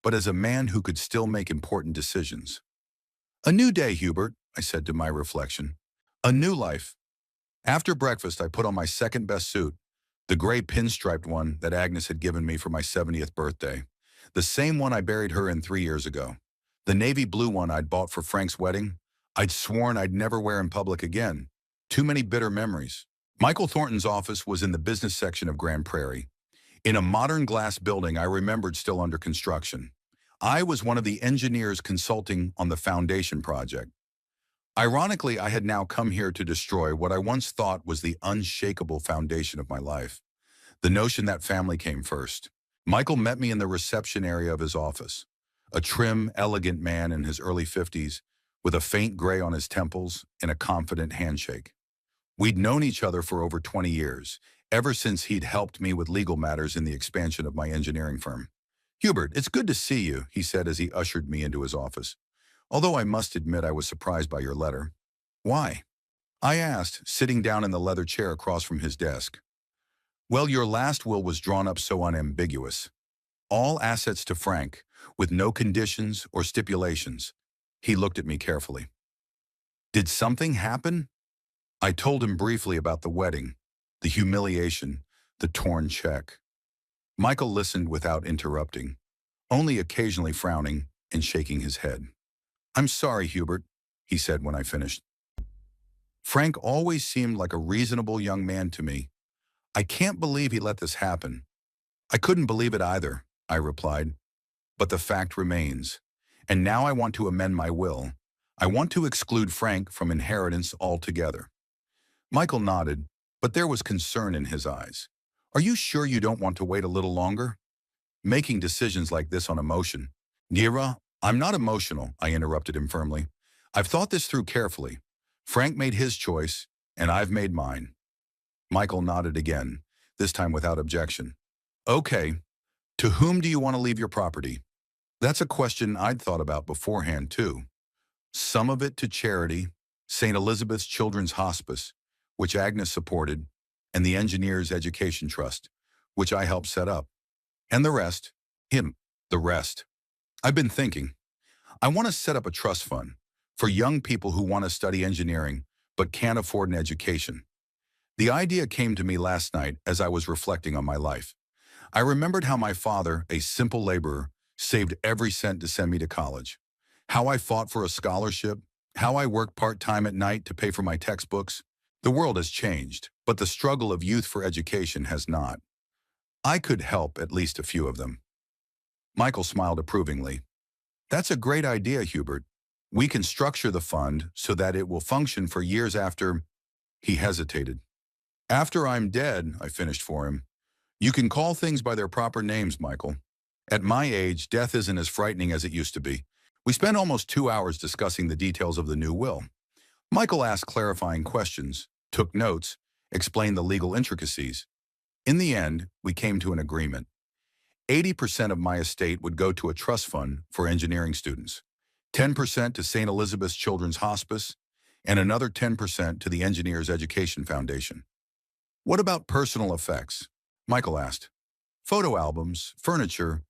but as a man who could still make important decisions. A new day, Hubert, I said to my reflection. A new life. After breakfast, I put on my second-best suit, the gray pinstriped one that Agnes had given me for my 70th birthday, the same one I buried her in 3 years ago. The navy blue one I'd bought for Frank's wedding, I'd sworn I'd never wear in public again. Too many bitter memories. Michael Thornton's office was in the business section of Grand Prairie, in a modern glass building I remembered still under construction. I was one of the engineers consulting on the foundation project. Ironically, I had now come here to destroy what I once thought was the unshakable foundation of my life. The notion that family came first. Michael met me in the reception area of his office. A trim, elegant man in his early 50s, with a faint gray on his temples and a confident handshake. We'd known each other for over 20 years, ever since he'd helped me with legal matters in the expansion of my engineering firm. "Hubert, it's good to see you," he said as he ushered me into his office. "Although I must admit I was surprised by your letter." "Why?" I asked, sitting down in the leather chair across from his desk. "Well, your last will was drawn up so unambiguous. All assets to Frank, with no conditions or stipulations." He looked at me carefully. "Did something happen?" I told him briefly about the wedding, the humiliation, the torn check. Michael listened without interrupting, only occasionally frowning and shaking his head. "I'm sorry, Hubert," he said when I finished. "Frank always seemed like a reasonable young man to me. I can't believe he let this happen." "I couldn't believe it either," I replied, "but the fact remains. And now I want to amend my will. I want to exclude Frank from inheritance altogether." Michael nodded, but there was concern in his eyes. "Are you sure you don't want to wait a little longer?" "Making decisions like this on emotion." "Nira, I'm not emotional," I interrupted him firmly. "I've thought this through carefully. Frank made his choice, and I've made mine." Michael nodded again, this time without objection. "Okay, to whom do you want to leave your property?" That's a question I'd thought about beforehand, too. Some of it to charity, St. Elizabeth's Children's Hospice, which Agnes supported, and the Engineers Education Trust, which I helped set up. And the rest, him, the rest. I've been thinking. I want to set up a trust fund for young people who want to study engineering but can't afford an education. The idea came to me last night as I was reflecting on my life. I remembered how my father, a simple laborer, saved every cent to send me to college. How I fought for a scholarship, how I worked part-time at night to pay for my textbooks. The world has changed, but the struggle of youth for education has not. I could help at least a few of them. Michael smiled approvingly. "That's a great idea, Hubert. We can structure the fund so that it will function for years after—" He hesitated. "After I'm dead," I finished for him. "You can call things by their proper names, Michael. At my age, death isn't as frightening as it used to be." We spent almost 2 hours discussing the details of the new will. Michael asked clarifying questions, took notes, explained the legal intricacies. In the end, we came to an agreement. 80% of my estate would go to a trust fund for engineering students, 10% to St. Elizabeth's Children's Hospice, and another 10% to the Engineers Education Foundation. "What about personal effects?" Michael asked. "Photo albums, furniture,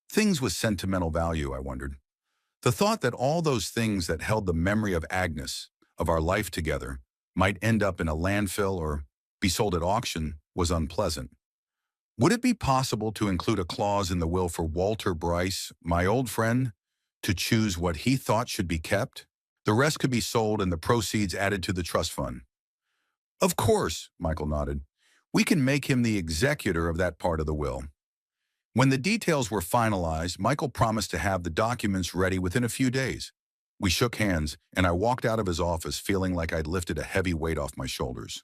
things with sentimental value," I wondered. The thought that all those things that held the memory of Agnes, of our life together, might end up in a landfill or be sold at auction was unpleasant. Would it be possible to include a clause in the will for Walter Bryce, my old friend, to choose what he thought should be kept? The rest could be sold and the proceeds added to the trust fund. "Of course," Michael nodded. "We can make him the executor of that part of the will." When the details were finalized, Michael promised to have the documents ready within a few days. We shook hands, and I walked out of his office feeling like I'd lifted a heavy weight off my shoulders.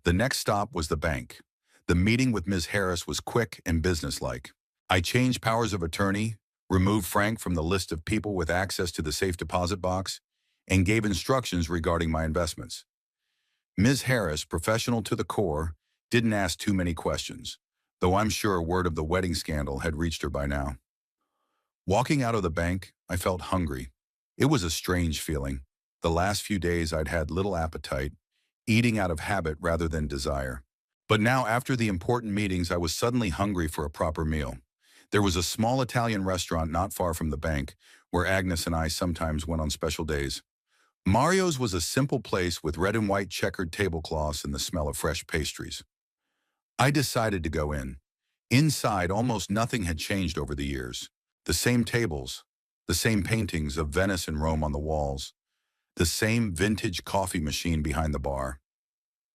The next stop was the bank. The meeting with Ms. Harris was quick and businesslike. I changed powers of attorney, removed Frank from the list of people with access to the safe deposit box, and gave instructions regarding my investments. Ms. Harris, professional to the core, didn't ask too many questions, though I'm sure word of the wedding scandal had reached her by now. Walking out of the bank, I felt hungry. It was a strange feeling. The last few days I'd had little appetite, eating out of habit rather than desire. But now, after the important meetings, I was suddenly hungry for a proper meal. There was a small Italian restaurant not far from the bank, where Agnes and I sometimes went on special days. Mario's was a simple place with red and white checkered tablecloths and the smell of fresh pastries. I decided to go in. Inside, almost nothing had changed over the years. The same tables, the same paintings of Venice and Rome on the walls, the same vintage coffee machine behind the bar.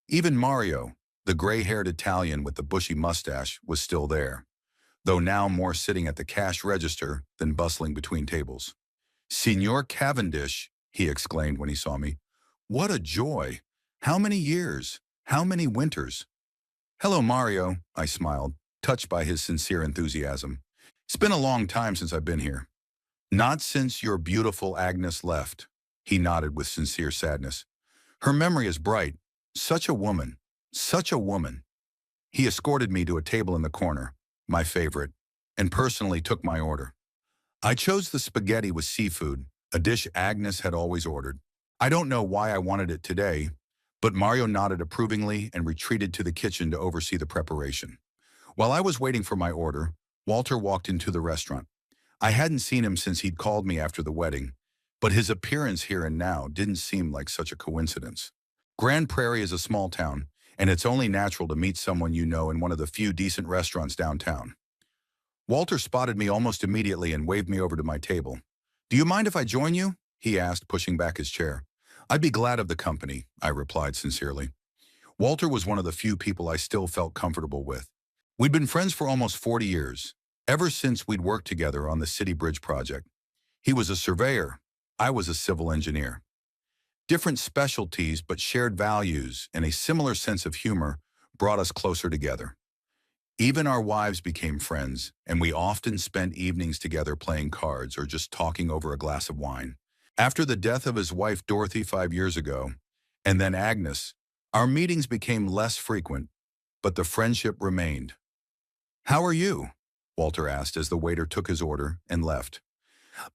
Even Mario, the gray-haired Italian with the bushy mustache, was still there, though now more sitting at the cash register than bustling between tables. "Signor Cavendish," he exclaimed when he saw me. What a joy! How many years? How many winters? Hello, Mario, I smiled, touched by his sincere enthusiasm. It's been a long time since I've been here. Not since your beautiful Agnes left, he nodded with sincere sadness. Her memory is bright. Such a woman. Such a woman. He escorted me to a table in the corner, my favorite, and personally took my order. I chose the spaghetti with seafood, a dish Agnes had always ordered. I don't know why I wanted it today, but Mario nodded approvingly and retreated to the kitchen to oversee the preparation. While I was waiting for my order, Walter walked into the restaurant. I hadn't seen him since he'd called me after the wedding, but his appearance here and now didn't seem like such a coincidence. Grand Prairie is a small town, and it's only natural to meet someone you know in one of the few decent restaurants downtown. Walter spotted me almost immediately and waved me over to my table. "Do you mind if I join you?" he asked, pushing back his chair. "I'd be glad of the company," I replied sincerely. Walter was one of the few people I still felt comfortable with. We'd been friends for almost 40 years, ever since we'd worked together on the City Bridge project. He was a surveyor. I was a civil engineer. Different specialties but shared values and a similar sense of humor brought us closer together. Even our wives became friends, and we often spent evenings together playing cards or just talking over a glass of wine. After the death of his wife Dorothy 5 years ago, and then Agnes, our meetings became less frequent, but the friendship remained. "How are you?" Walter asked as the waiter took his order and left.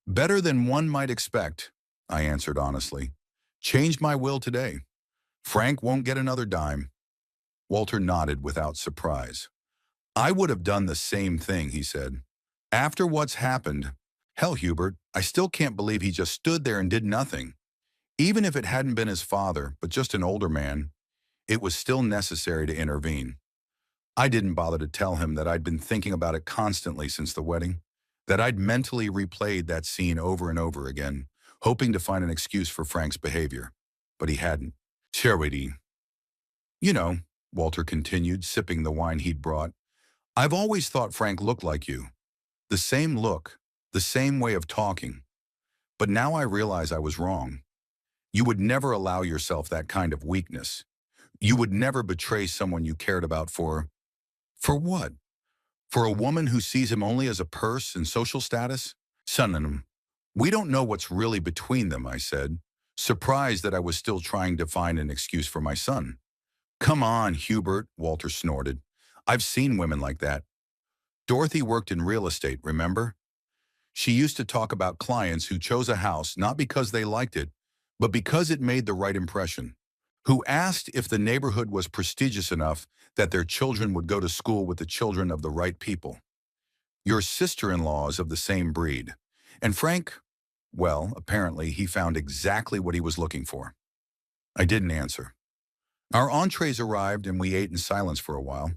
"Better than one might expect," I answered honestly. "Changed my will today. Frank won't get another dime." Walter nodded without surprise. "I would have done the same thing," he said. "After what's happened, hell, Hubert, I still can't believe he just stood there and did nothing. Even if it hadn't been his father, but just an older man, it was still necessary to intervene." I didn't bother to tell him that I'd been thinking about it constantly since the wedding, that I'd mentally replayed that scene over and over again, hoping to find an excuse for Frank's behavior. But he hadn't. "Charity. You know," Walter continued, sipping the wine he'd brought, "I've always thought Frank looked like you. The same look, the same way of talking. But now I realize I was wrong. You would never allow yourself that kind of weakness. You would never betray someone you cared about for what? For a woman who sees him only as a purse and social status? Synonym. We don't know what's really between them," I said, surprised that I was still trying to find an excuse for my son. "Come on, Hubert," Walter snorted. "I've seen women like that. Dorothy worked in real estate, remember? She used to talk about clients who chose a house not because they liked it, but because it made the right impression, who asked if the neighborhood was prestigious enough that their children would go to school with the children of the right people. Your sister-in-law is of the same breed. And Frank, well, apparently he found exactly what he was looking for." I didn't answer. Our entrees arrived and we ate in silence for a while.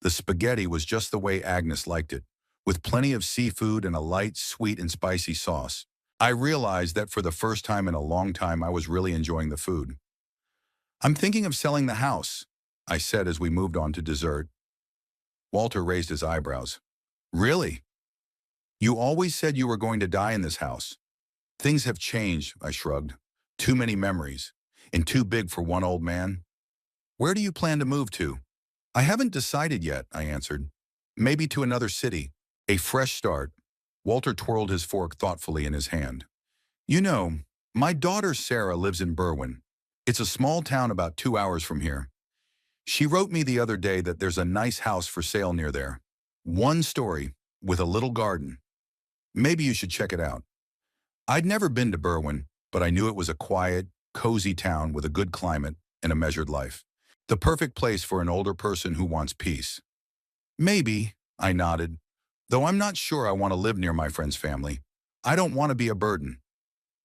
The spaghetti was just the way Agnes liked it, with plenty of seafood and a light, sweet, and spicy sauce. I realized that for the first time in a long time I was really enjoying the food. "I'm thinking of selling the house," I said as we moved on to dessert. Walter raised his eyebrows. "Really? You always said you were going to die in this house." "Things have changed," I shrugged. "Too many memories, and too big for one old man." "Where do you plan to move to?" "I haven't decided yet," I answered. "Maybe to another city. A fresh start." Walter twirled his fork thoughtfully in his hand. "You know, my daughter Sarah lives in Berwyn. It's a small town about 2 hours from here. She wrote me the other day that there's a nice house for sale near there. 1 story, with a little garden. Maybe you should check it out." I'd never been to Berwyn, but I knew it was a quiet, cozy town with a good climate and a measured life. The perfect place for an older person who wants peace. "Maybe," I nodded, "though I'm not sure I want to live near my friend's family. I don't want to be a burden."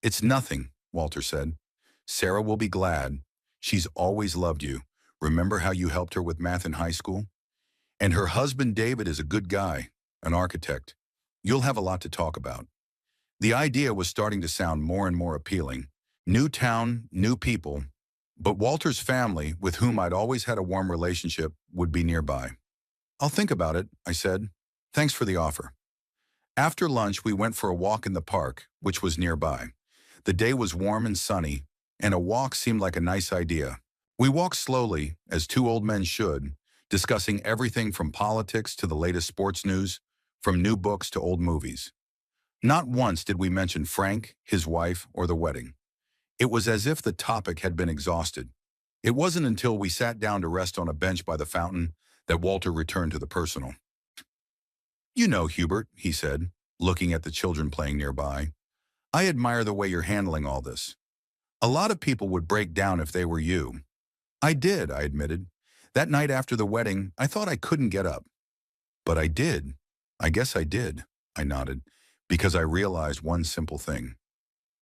"It's nothing," Walter said. "Sarah will be glad. She's always loved you. Remember how you helped her with math in high school? And her husband David is a good guy, an architect. You'll have a lot to talk about." The idea was starting to sound more and more appealing. New town, new people. But Walter's family, with whom I'd always had a warm relationship, would be nearby. "I'll think about it," I said. "Thanks for the offer." After lunch, we went for a walk in the park, which was nearby. The day was warm and sunny, and a walk seemed like a nice idea. We walked slowly, as two old men should, discussing everything from politics to the latest sports news, from new books to old movies. Not once did we mention Frank, his wife, or the wedding. It was as if the topic had been exhausted. It wasn't until we sat down to rest on a bench by the fountain that Walter returned to the personal. "You know, Hubert," he said, looking at the children playing nearby, "I admire the way you're handling all this. A lot of people would break down if they were you." "I did," I admitted. "That night after the wedding, I thought I couldn't get up. But I did. I guess I did," I nodded, because I realized one simple thing.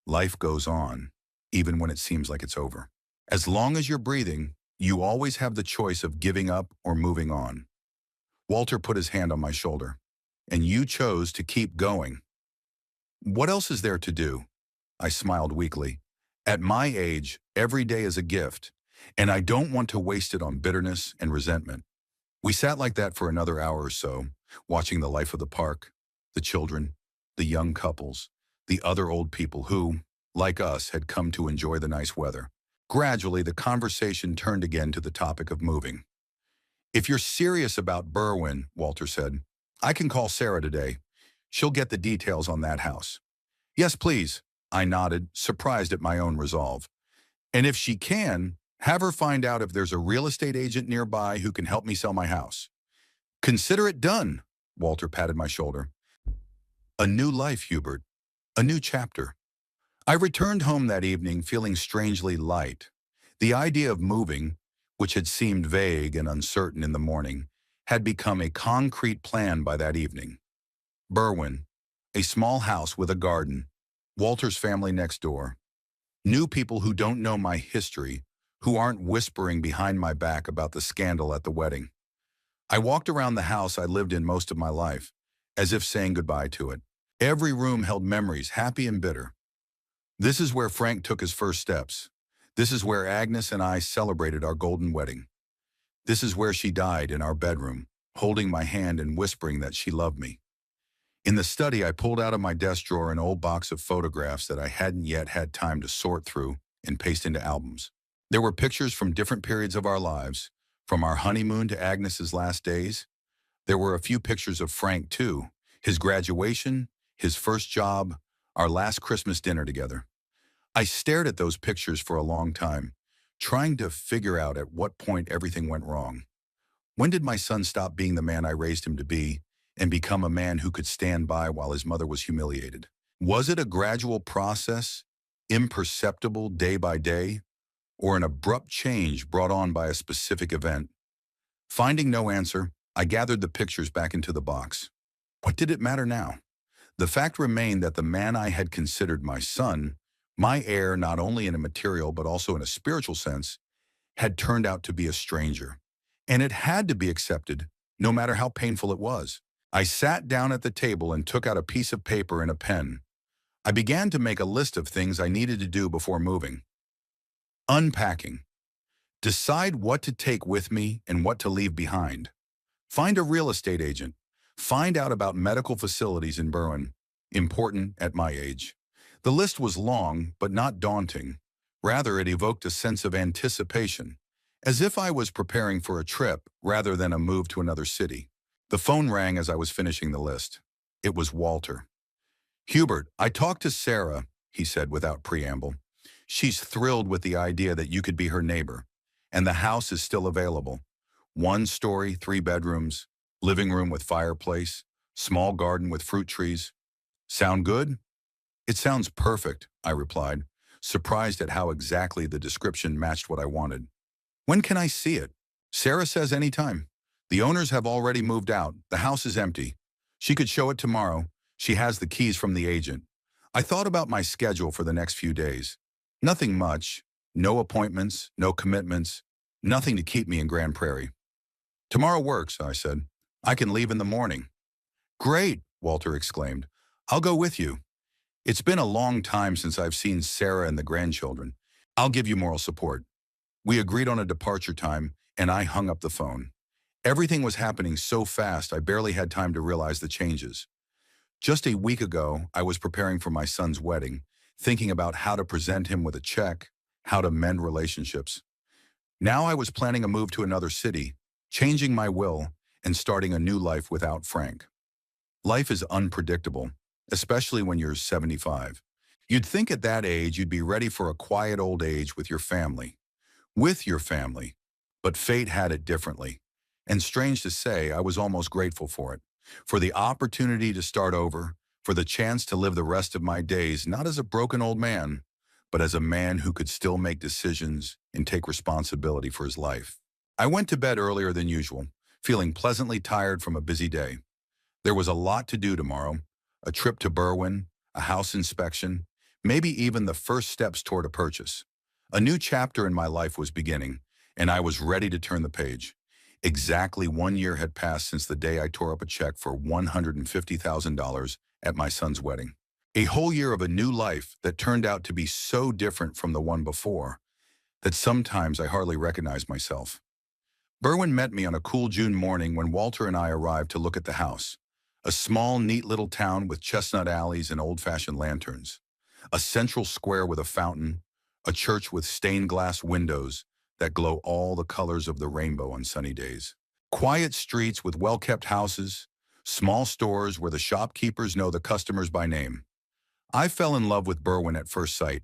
Life goes on, even when it seems like it's over. As long as you're breathing, you always have the choice of giving up or moving on. Walter put his hand on my shoulder. "And you chose to keep going." "What else is there to do?" I smiled weakly. "At my age, every day is a gift, and I don't want to waste it on bitterness and resentment." We sat like that for another hour or so, watching the life of the park, the children, the young couples, the other old people who, like us, had come to enjoy the nice weather. Gradually, the conversation turned again to the topic of moving. "If you're serious about Berwyn," Walter said, "I can call Sarah today. She'll get the details on that house." "Yes, please," I nodded, surprised at my own resolve. "And if she can, have her find out if there's a real estate agent nearby who can help me sell my house." "Consider it done," Walter patted my shoulder. "A new life, Hubert. A new chapter." I returned home that evening feeling strangely light. The idea of moving, which had seemed vague and uncertain in the morning, had become a concrete plan by that evening. Berwyn, a small house with a garden, Walter's family next door, new people who don't know my history, who aren't whispering behind my back about the scandal at the wedding. I walked around the house I lived in most of my life, as if saying goodbye to it. Every room held memories, happy and bitter. This is where Frank took his first steps. This is where Agnes and I celebrated our golden wedding. This is where she died, in our bedroom, holding my hand and whispering that she loved me. In the study, I pulled out of my desk drawer an old box of photographs that I hadn't yet had time to sort through and paste into albums. There were pictures from different periods of our lives, from our honeymoon to Agnes's last days. There were a few pictures of Frank, too, his graduation, his first job, our last Christmas dinner together. I stared at those pictures for a long time, trying to figure out at what point everything went wrong. When did my son stop being the man I raised him to be and become a man who could stand by while his mother was humiliated? Was it a gradual process, imperceptible day by day, or an abrupt change brought on by a specific event? Finding no answer, I gathered the pictures back into the box. What did it matter now? The fact remained that the man I had considered my son, my heir not only in a material but also in a spiritual sense, had turned out to be a stranger. And it had to be accepted, no matter how painful it was. I sat down at the table and took out a piece of paper and a pen. I began to make a list of things I needed to do before moving. Unpacking. Decide what to take with me and what to leave behind. Find a real estate agent. Find out about medical facilities in Berwyn, important at my age. The list was long, but not daunting. Rather, it evoked a sense of anticipation, as if I was preparing for a trip rather than a move to another city. The phone rang as I was finishing the list. It was Walter. "Hubert, I talked to Sarah," he said without preamble. "She's thrilled with the idea that you could be her neighbor, and the house is still available. 1 story, 3 bedrooms, living room with fireplace, small garden with fruit trees. Sound good?" "It sounds perfect," I replied, surprised at how exactly the description matched what I wanted. "When can I see it?" "Sarah says anytime. The owners have already moved out. The house is empty. She could show it tomorrow. She has the keys from the agent." I thought about my schedule for the next few days. Nothing much, no appointments, no commitments, nothing to keep me in Grand Prairie. "Tomorrow works," I said. "I can leave in the morning." "Great," Walter exclaimed. "I'll go with you. It's been a long time since I've seen Sarah and the grandchildren. I'll give you moral support." We agreed on a departure time, and I hung up the phone. Everything was happening so fast I barely had time to realize the changes. Just a week ago, I was preparing for my son's wedding, thinking about how to present him with a check, how to mend relationships. Now I was planning a move to another city, changing my will, and starting a new life without Frank. Life is unpredictable, especially when you're 75. You'd think at that age you'd be ready for a quiet old age with your family. But fate had it differently. And strange to say, I was almost grateful for it. For the opportunity to start over, for the chance to live the rest of my days not as a broken old man, but as a man who could still make decisions and take responsibility for his life. I went to bed earlier than usual, feeling pleasantly tired from a busy day. There was a lot to do tomorrow: a trip to Berwyn, a house inspection, maybe even the first steps toward a purchase. A new chapter in my life was beginning, and I was ready to turn the page. Exactly 1 year had passed since the day I tore up a check for $150,000 at my son's wedding. A whole year of a new life that turned out to be so different from the one before that sometimes I hardly recognized myself. Berwyn met me on a cool June morning when Walter and I arrived to look at the house. A small, neat little town with chestnut alleys and old-fashioned lanterns. A central square with a fountain. A church with stained glass windows that glow all the colors of the rainbow on sunny days. Quiet streets with well-kept houses. Small stores where the shopkeepers know the customers by name. I fell in love with Berwyn at first sight.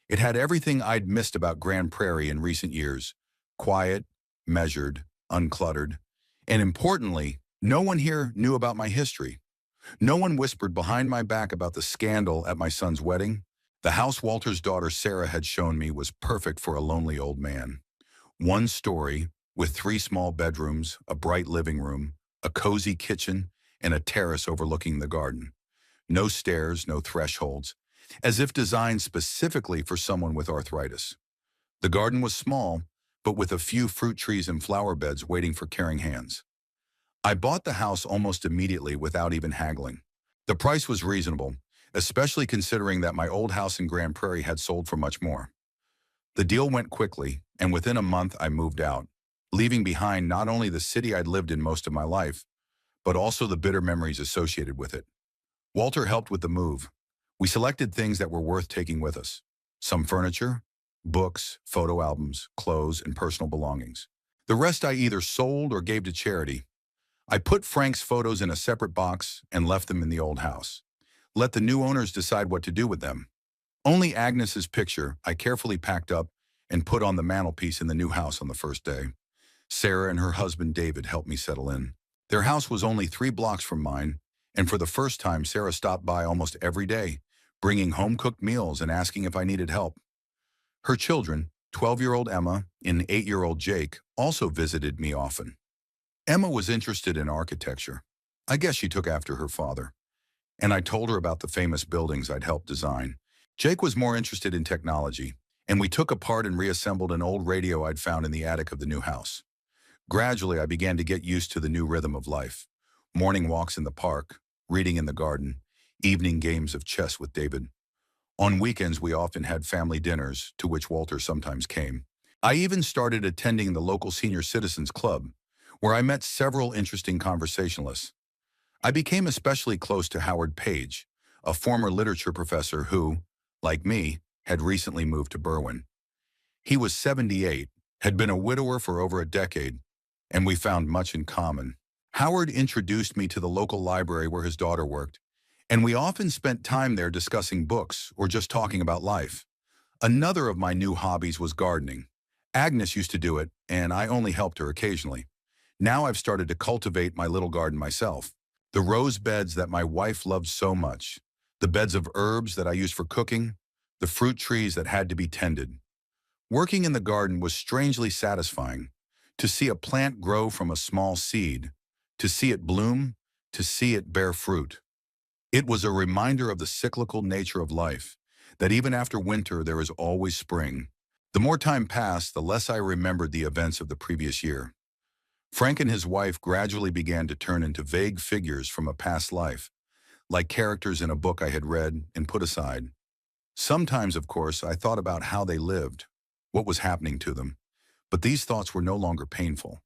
It had everything I'd missed about Grand Prairie in recent years. Quiet, measured, uncluttered. And importantly, no one here knew about my history. No one whispered behind my back about the scandal at my son's wedding. The house Walter's daughter Sarah had shown me was perfect for a lonely old man. One story, with 3 small bedrooms, a bright living room, a cozy kitchen, and a terrace overlooking the garden. No stairs, no thresholds, as if designed specifically for someone with arthritis. The garden was small, but with a few fruit trees and flower beds waiting for caring hands. I bought the house almost immediately without even haggling. The price was reasonable, especially considering that my old house in Grand Prairie had sold for much more. The deal went quickly, and within a month I moved out, leaving behind not only the city I'd lived in most of my life, but also the bitter memories associated with it. Walter helped with the move. We selected things that were worth taking with us. Some furniture, books, photo albums, clothes, and personal belongings. The rest I either sold or gave to charity. I put Frank's photos in a separate box and left them in the old house. Let the new owners decide what to do with them. Only Agnes's picture I carefully packed up and put on the mantelpiece in the new house on the first day. Sarah and her husband David helped me settle in. Their house was only 3 blocks from mine, and for the first time Sarah stopped by almost every day, bringing home-cooked meals and asking if I needed help. Her children, 12-year-old Emma and 8-year-old Jake, also visited me often. Emma was interested in architecture. I guess she took after her father. And I told her about the famous buildings I'd helped design. Jake was more interested in technology, and we took apart and reassembled an old radio I'd found in the attic of the new house. Gradually, I began to get used to the new rhythm of life. Morning walks in the park, reading in the garden, evening games of chess with David. On weekends, we often had family dinners, to which Walter sometimes came. I even started attending the local senior citizens club, where I met several interesting conversationalists. I became especially close to Howard Page, a former literature professor who, like me, had recently moved to Berwyn. He was 78, had been a widower for over a decade, and we found much in common. Howard introduced me to the local library where his daughter worked, and we often spent time there discussing books or just talking about life. Another of my new hobbies was gardening. Agnes used to do it, and I only helped her occasionally. Now I've started to cultivate my little garden myself. The rose beds that my wife loved so much, the beds of herbs that I used for cooking, the fruit trees that had to be tended. Working in the garden was strangely satisfying. To see a plant grow from a small seed, to see it bloom, to see it bear fruit. It was a reminder of the cyclical nature of life, that even after winter there is always spring. The more time passed, the less I remembered the events of the previous year. Frank and his wife gradually began to turn into vague figures from a past life, like characters in a book I had read and put aside. Sometimes, of course, I thought about how they lived, what was happening to them, but these thoughts were no longer painful,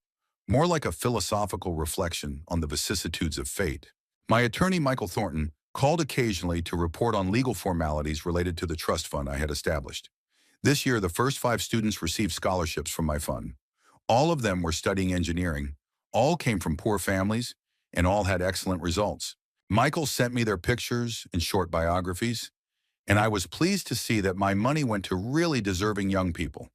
more like a philosophical reflection on the vicissitudes of fate. My attorney, Michael Thornton, called occasionally to report on legal formalities related to the trust fund I had established. This year, the first 5 students received scholarships from my fund. All of them were studying engineering. All came from poor families, and all had excellent results. Michael sent me their pictures and short biographies, and I was pleased to see that my money went to really deserving young people.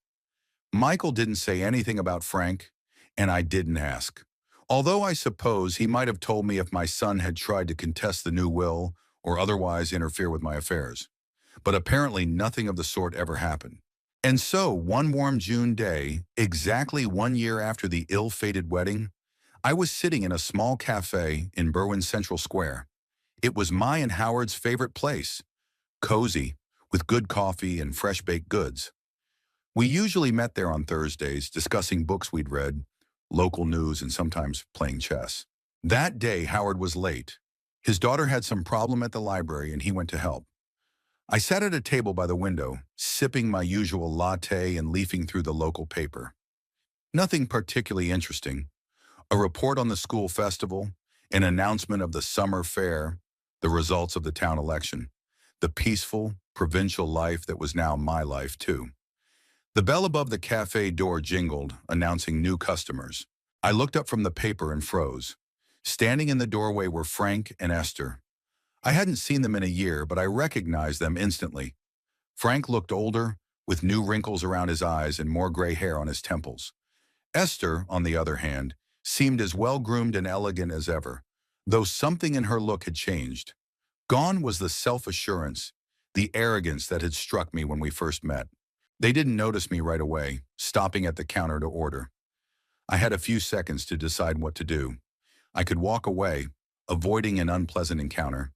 Michael didn't say anything about Frank, and I didn't ask. Although I suppose he might have told me if my son had tried to contest the new will or otherwise interfere with my affairs. But apparently nothing of the sort ever happened. And so, one warm June day, exactly 1 year after the ill-fated wedding, I was sitting in a small cafe in Berwyn Central Square. It was my and Howard's favorite place, cozy, with good coffee and fresh baked goods. We usually met there on Thursdays, discussing books we'd read, local news, and sometimes playing chess. That day, Howard was late. His daughter had some problem at the library, and he went to help. I sat at a table by the window, sipping my usual latte and leafing through the local paper. Nothing particularly interesting. A report on the school festival, an announcement of the summer fair, the results of the town election, the peaceful, provincial life that was now my life, too. The bell above the cafe door jingled, announcing new customers. I looked up from the paper and froze. Standing in the doorway were Frank and Esther. I hadn't seen them in a year, but I recognized them instantly. Frank looked older, with new wrinkles around his eyes and more gray hair on his temples. Esther, on the other hand, seemed as well-groomed and elegant as ever, though something in her look had changed. Gone was the self-assurance, the arrogance that had struck me when we first met. They didn't notice me right away, stopping at the counter to order. I had a few seconds to decide what to do. I could walk away, avoiding an unpleasant encounter.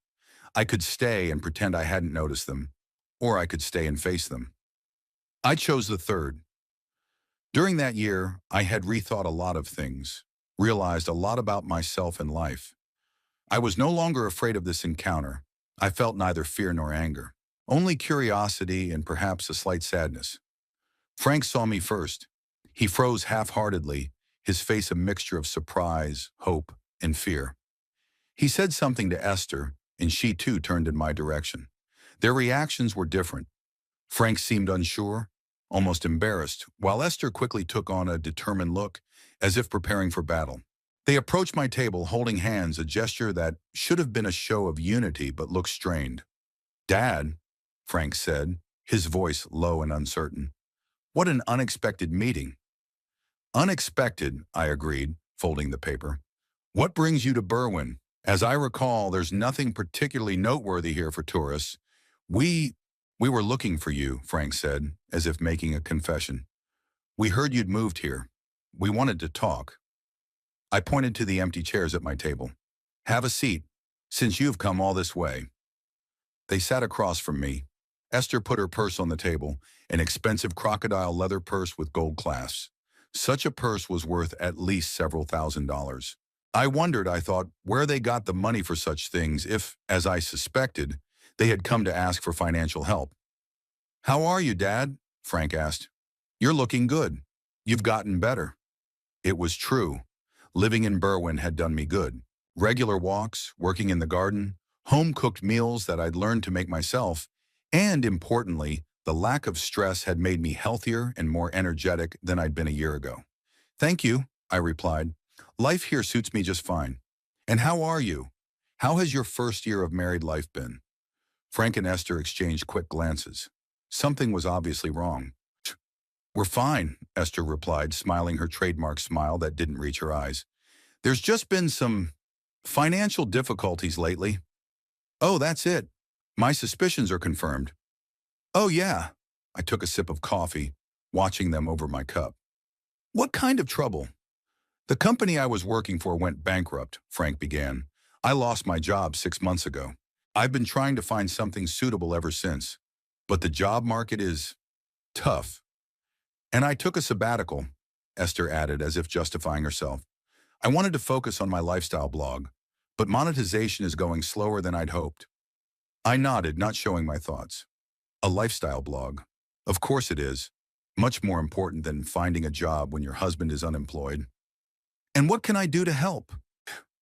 I could stay and pretend I hadn't noticed them, or I could stay and face them. I chose the third. During that year, I had rethought a lot of things, realized a lot about myself and life. I was no longer afraid of this encounter. I felt neither fear nor anger, only curiosity and perhaps a slight sadness. Frank saw me first. He froze half-heartedly, his face a mixture of surprise, hope, and fear. He said something to Esther, and she too turned in my direction. Their reactions were different. Frank seemed unsure, almost embarrassed, while Esther quickly took on a determined look, as if preparing for battle. They approached my table holding hands, a gesture that should have been a show of unity but looked strained. "Dad," Frank said, his voice low and uncertain. "What an unexpected meeting." "Unexpected," I agreed, folding the paper. "What brings you to Berwyn? As I recall, there's nothing particularly noteworthy here for tourists. We were looking for you," Frank said, as if making a confession. "We heard you'd moved here. We wanted to talk." I pointed to the empty chairs at my table. "Have a seat, since you've come all this way." They sat across from me. Esther put her purse on the table, an expensive crocodile leather purse with gold clasps. Such a purse was worth at least several $1,000s. I wondered, I thought, where they got the money for such things if, as I suspected, they had come to ask for financial help. "How are you, Dad?" Frank asked. "You're looking good. You've gotten better." It was true. Living in Berwyn had done me good. Regular walks, working in the garden, home-cooked meals that I'd learned to make myself, and, importantly, the lack of stress had made me healthier and more energetic than I'd been a year ago. "Thank you," I replied. "Life here suits me just fine." "And how are you? How has your first year of married life been?" Frank and Esther exchanged quick glances. Something was obviously wrong. "We're fine," Esther replied, smiling her trademark smile that didn't reach her eyes. "There's just been some financial difficulties lately." "Oh, that's it. My suspicions are confirmed." "Oh, yeah." I took a sip of coffee, watching them over my cup. "What kind of trouble?" "The company I was working for went bankrupt," Frank began. "I lost my job 6 months ago. I've been trying to find something suitable ever since. But the job market is tough. And I took a sabbatical," Esther added as if justifying herself. "I wanted to focus on my lifestyle blog, but monetization is going slower than I'd hoped." I nodded, not showing my thoughts. "A lifestyle blog? Of course it is. Much more important than finding a job when your husband is unemployed." "And what can I do to help?"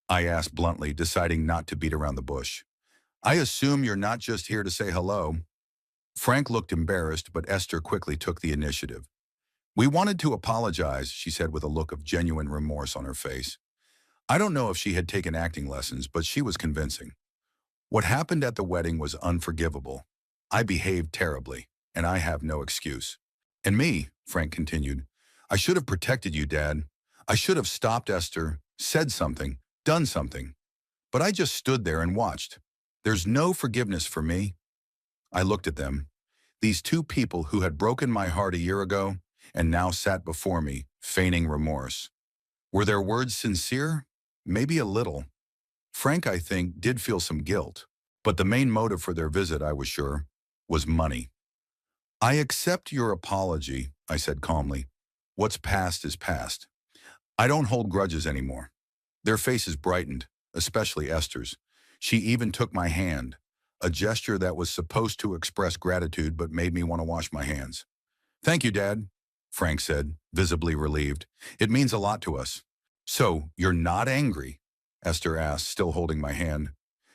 I asked bluntly, deciding not to beat around the bush. "I assume you're not just here to say hello." Frank looked embarrassed, but Esther quickly took the initiative. We wanted to apologize, she said with a look of genuine remorse on her face. I don't know if she had taken acting lessons, but she was convincing. What happened at the wedding was unforgivable. I behaved terribly, and I have no excuse. And me, Frank continued, I should have protected you, Dad. I should have stopped Esther, said something, done something. But I just stood there and watched. There's no forgiveness for me. I looked at them, these two people who had broken my heart a year ago and now sat before me, feigning remorse. Were their words sincere? Maybe a little. Frank, I think, did feel some guilt. But the main motive for their visit, I was sure, was money. I accept your apology, I said calmly. What's past is past. I don't hold grudges anymore. Their faces brightened, especially Esther's. She even took my hand, a gesture that was supposed to express gratitude but made me want to wash my hands. Thank you, Dad, Frank said, visibly relieved. It means a lot to us. So, you're not angry? Esther asked, still holding my hand.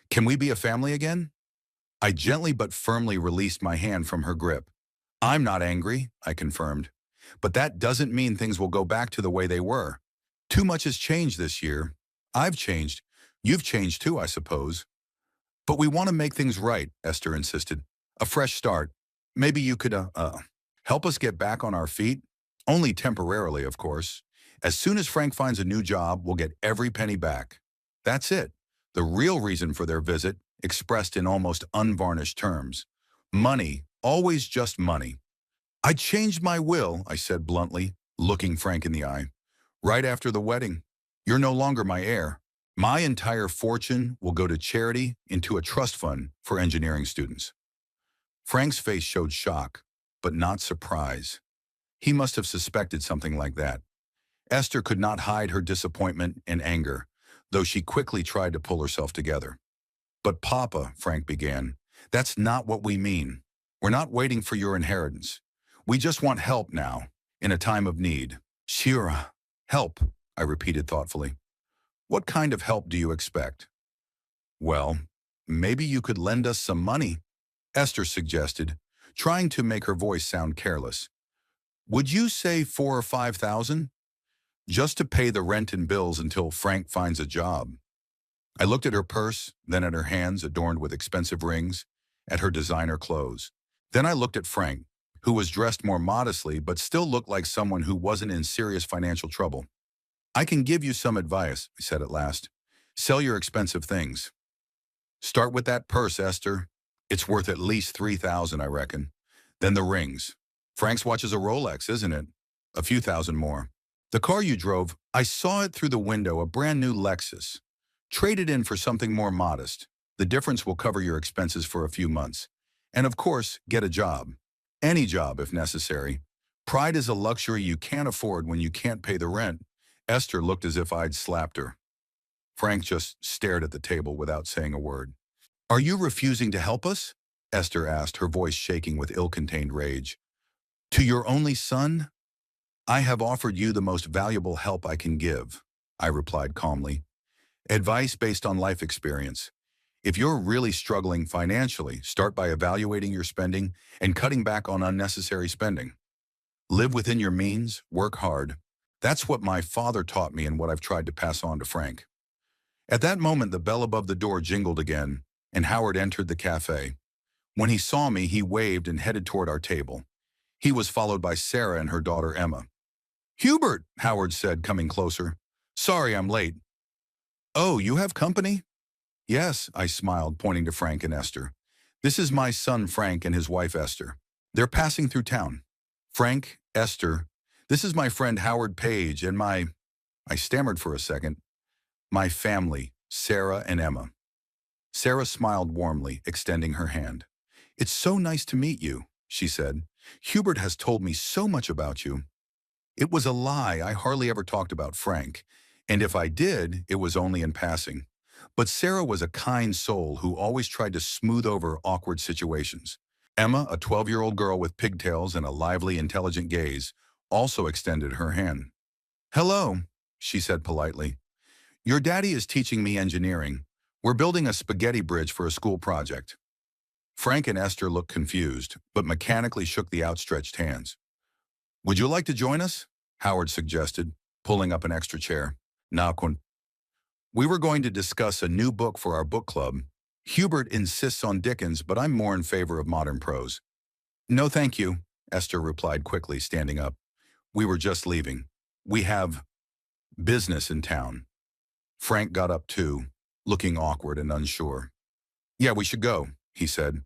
Can we be a family again? I gently but firmly released my hand from her grip. I'm not angry, I confirmed. But that doesn't mean things will go back to the way they were. Too much has changed this year. I've changed. You've changed too, I suppose. But we want to make things right, Esther insisted. A fresh start. Maybe you could, help us get back on our feet? Only temporarily, of course. As soon as Frank finds a new job, we'll get every penny back. That's it. The real reason for their visit, expressed in almost unvarnished terms. Money, always just money. I changed my will, I said bluntly, looking Frank in the eye. Right after the wedding. You're no longer my heir. My entire fortune will go to charity into a trust fund for engineering students. Frank's face showed shock, but not surprise. He must have suspected something like that. Esther could not hide her disappointment and anger, though she quickly tried to pull herself together. But Papa, Frank began, that's not what we mean. We're not waiting for your inheritance. We just want help now, in a time of need. Shira, help, I repeated thoughtfully. What kind of help do you expect? Well, maybe you could lend us some money, Esther suggested, trying to make her voice sound careless. Would you say 4,000 or 5,000? Just to pay the rent and bills until Frank finds a job. I looked at her purse, then at her hands adorned with expensive rings, at her designer clothes. Then I looked at Frank, who was dressed more modestly but still looked like someone who wasn't in serious financial trouble. I can give you some advice, I said at last. Sell your expensive things. Start with that purse, Esther. It's worth at least 3,000, I reckon. Then the rings. Frank's watch is a Rolex, isn't it? A few thousand more. The car you drove, I saw it through the window, a brand new Lexus. Trade it in for something more modest. The difference will cover your expenses for a few months. And of course, get a job. Any job if necessary. Pride is a luxury you can't afford when you can't pay the rent. Esther looked as if I'd slapped her. Frank just stared at the table without saying a word. Are you refusing to help us? Esther asked, her voice shaking with ill-contained rage. To your only son? I have offered you the most valuable help I can give, I replied calmly. Advice based on life experience. If you're really struggling financially, start by evaluating your spending and cutting back on unnecessary spending. Live within your means, work hard. That's what my father taught me and what I've tried to pass on to Frank. At that moment, the bell above the door jingled again, and Howard entered the cafe. When he saw me, he waved and headed toward our table. He was followed by Sarah and her daughter Emma. Hubert, Howard said, coming closer. Sorry I'm late. Oh, you have company? Yes, I smiled, pointing to Frank and Esther. This is my son Frank and his wife Esther. They're passing through town. Frank, Esther, this is my friend Howard Page and I stammered for a second, my family, Sarah and Emma. Sarah smiled warmly, extending her hand. It's so nice to meet you, she said. Hubert has told me so much about you. It was a lie. I hardly ever talked about Frank, and if I did, it was only in passing. But Sarah was a kind soul who always tried to smooth over awkward situations. Emma, a 12-year-old girl with pigtails and a lively, intelligent gaze, also extended her hand. Hello, she said politely. Your daddy is teaching me engineering. We're building a spaghetti bridge for a school project. Frank and Esther looked confused, but mechanically shook the outstretched hands. Would you like to join us? Howard suggested, pulling up an extra chair. "Na kun." We were going to discuss a new book for our book club. Hubert insists on Dickens, but I'm more in favor of modern prose. No, thank you, Esther replied quickly, standing up. We were just leaving. We have business in town. Frank got up too, looking awkward and unsure. Yeah, we should go, he said.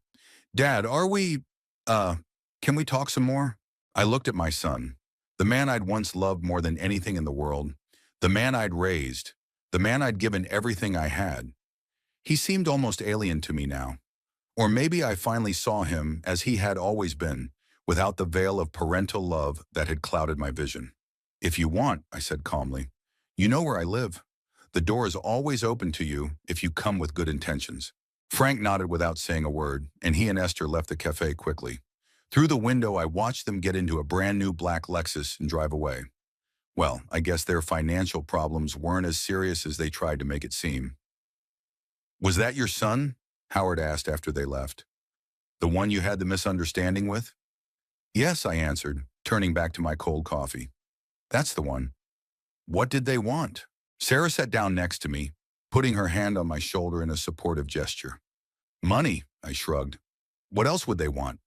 Dad, can we talk some more? I looked at my son, the man I'd once loved more than anything in the world, the man I'd raised, the man I'd given everything I had. He seemed almost alien to me now. Or maybe I finally saw him as he had always been, without the veil of parental love that had clouded my vision. If you want, I said calmly, you know where I live. The door is always open to you if you come with good intentions. Frank nodded without saying a word, and he and Esther left the cafe quickly. Through the window, I watched them get into a brand new black Lexus and drive away. Well, I guess their financial problems weren't as serious as they tried to make it seem. Was that your son? Howard asked after they left. The one you had the misunderstanding with? Yes, I answered, turning back to my cold coffee. That's the one. What did they want? Sarah sat down next to me, putting her hand on my shoulder in a supportive gesture. Money, I shrugged. What else would they want?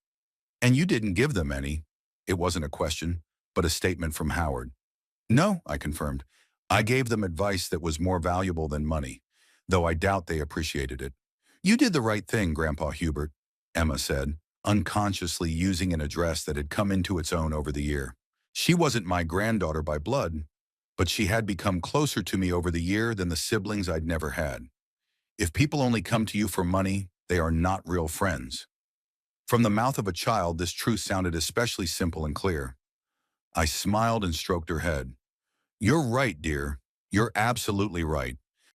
And you didn't give them any. It wasn't a question, but a statement from Howard. No, I confirmed. I gave them advice that was more valuable than money, though I doubt they appreciated it. You did the right thing, Grandpa Hubert, Emma said, unconsciously using an address that had come into its own over the year. She wasn't my granddaughter by blood, but she had become closer to me over the year than the siblings I'd never had. If people only come to you for money, they are not real friends. From the mouth of a child, this truth sounded especially simple and clear. I smiled and stroked her head. You're right, dear. You're absolutely right.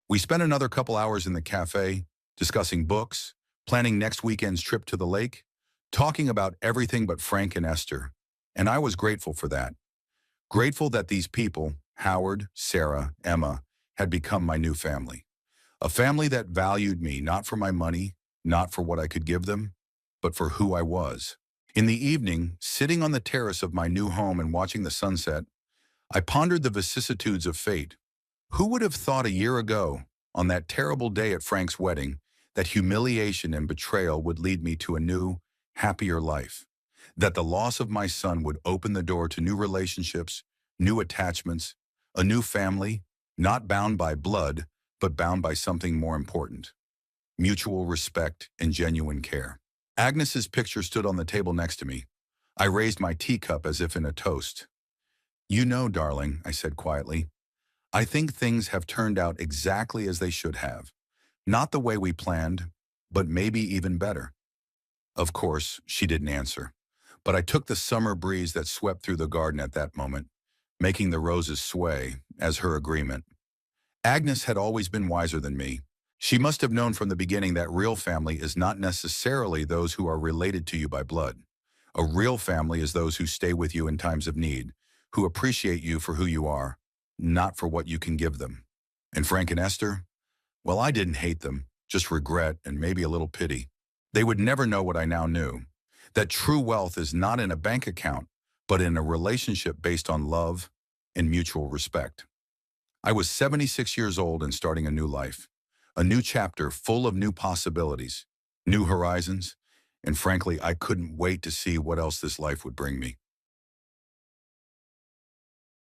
We spent another couple hours in the cafe, discussing books, planning next weekend's trip to the lake, talking about everything but Frank and Esther. And I was grateful for that. Grateful that these people, Howard, Sarah, Emma, had become my new family. A family that valued me not for my money, not for what I could give them, but for who I was. In the evening, sitting on the terrace of my new home and watching the sunset, I pondered the vicissitudes of fate. Who would have thought a year ago, on that terrible day at Frank's wedding, that humiliation and betrayal would lead me to a new, happier life? That the loss of my son would open the door to new relationships, new attachments, a new family, not bound by blood, but bound by something more important: mutual respect and genuine care. Agnes's picture stood on the table next to me. I raised my teacup as if in a toast. You know, darling, I said quietly, I think things have turned out exactly as they should have. Not the way we planned, but maybe even better. Of course, she didn't answer, but I took the summer breeze that swept through the garden at that moment, making the roses sway, as her agreement. Agnes had always been wiser than me. She must have known from the beginning that real family is not necessarily those who are related to you by blood. A real family is those who stay with you in times of need, who appreciate you for who you are, not for what you can give them. And Frank and Esther? Well, I didn't hate them, just regret and maybe a little pity. They would never know what I now knew, that true wealth is not in a bank account, but in a relationship based on love and mutual respect. I was 76 years old and starting a new life, a new chapter full of new possibilities, new horizons, and frankly, I couldn't wait to see what else this life would bring me.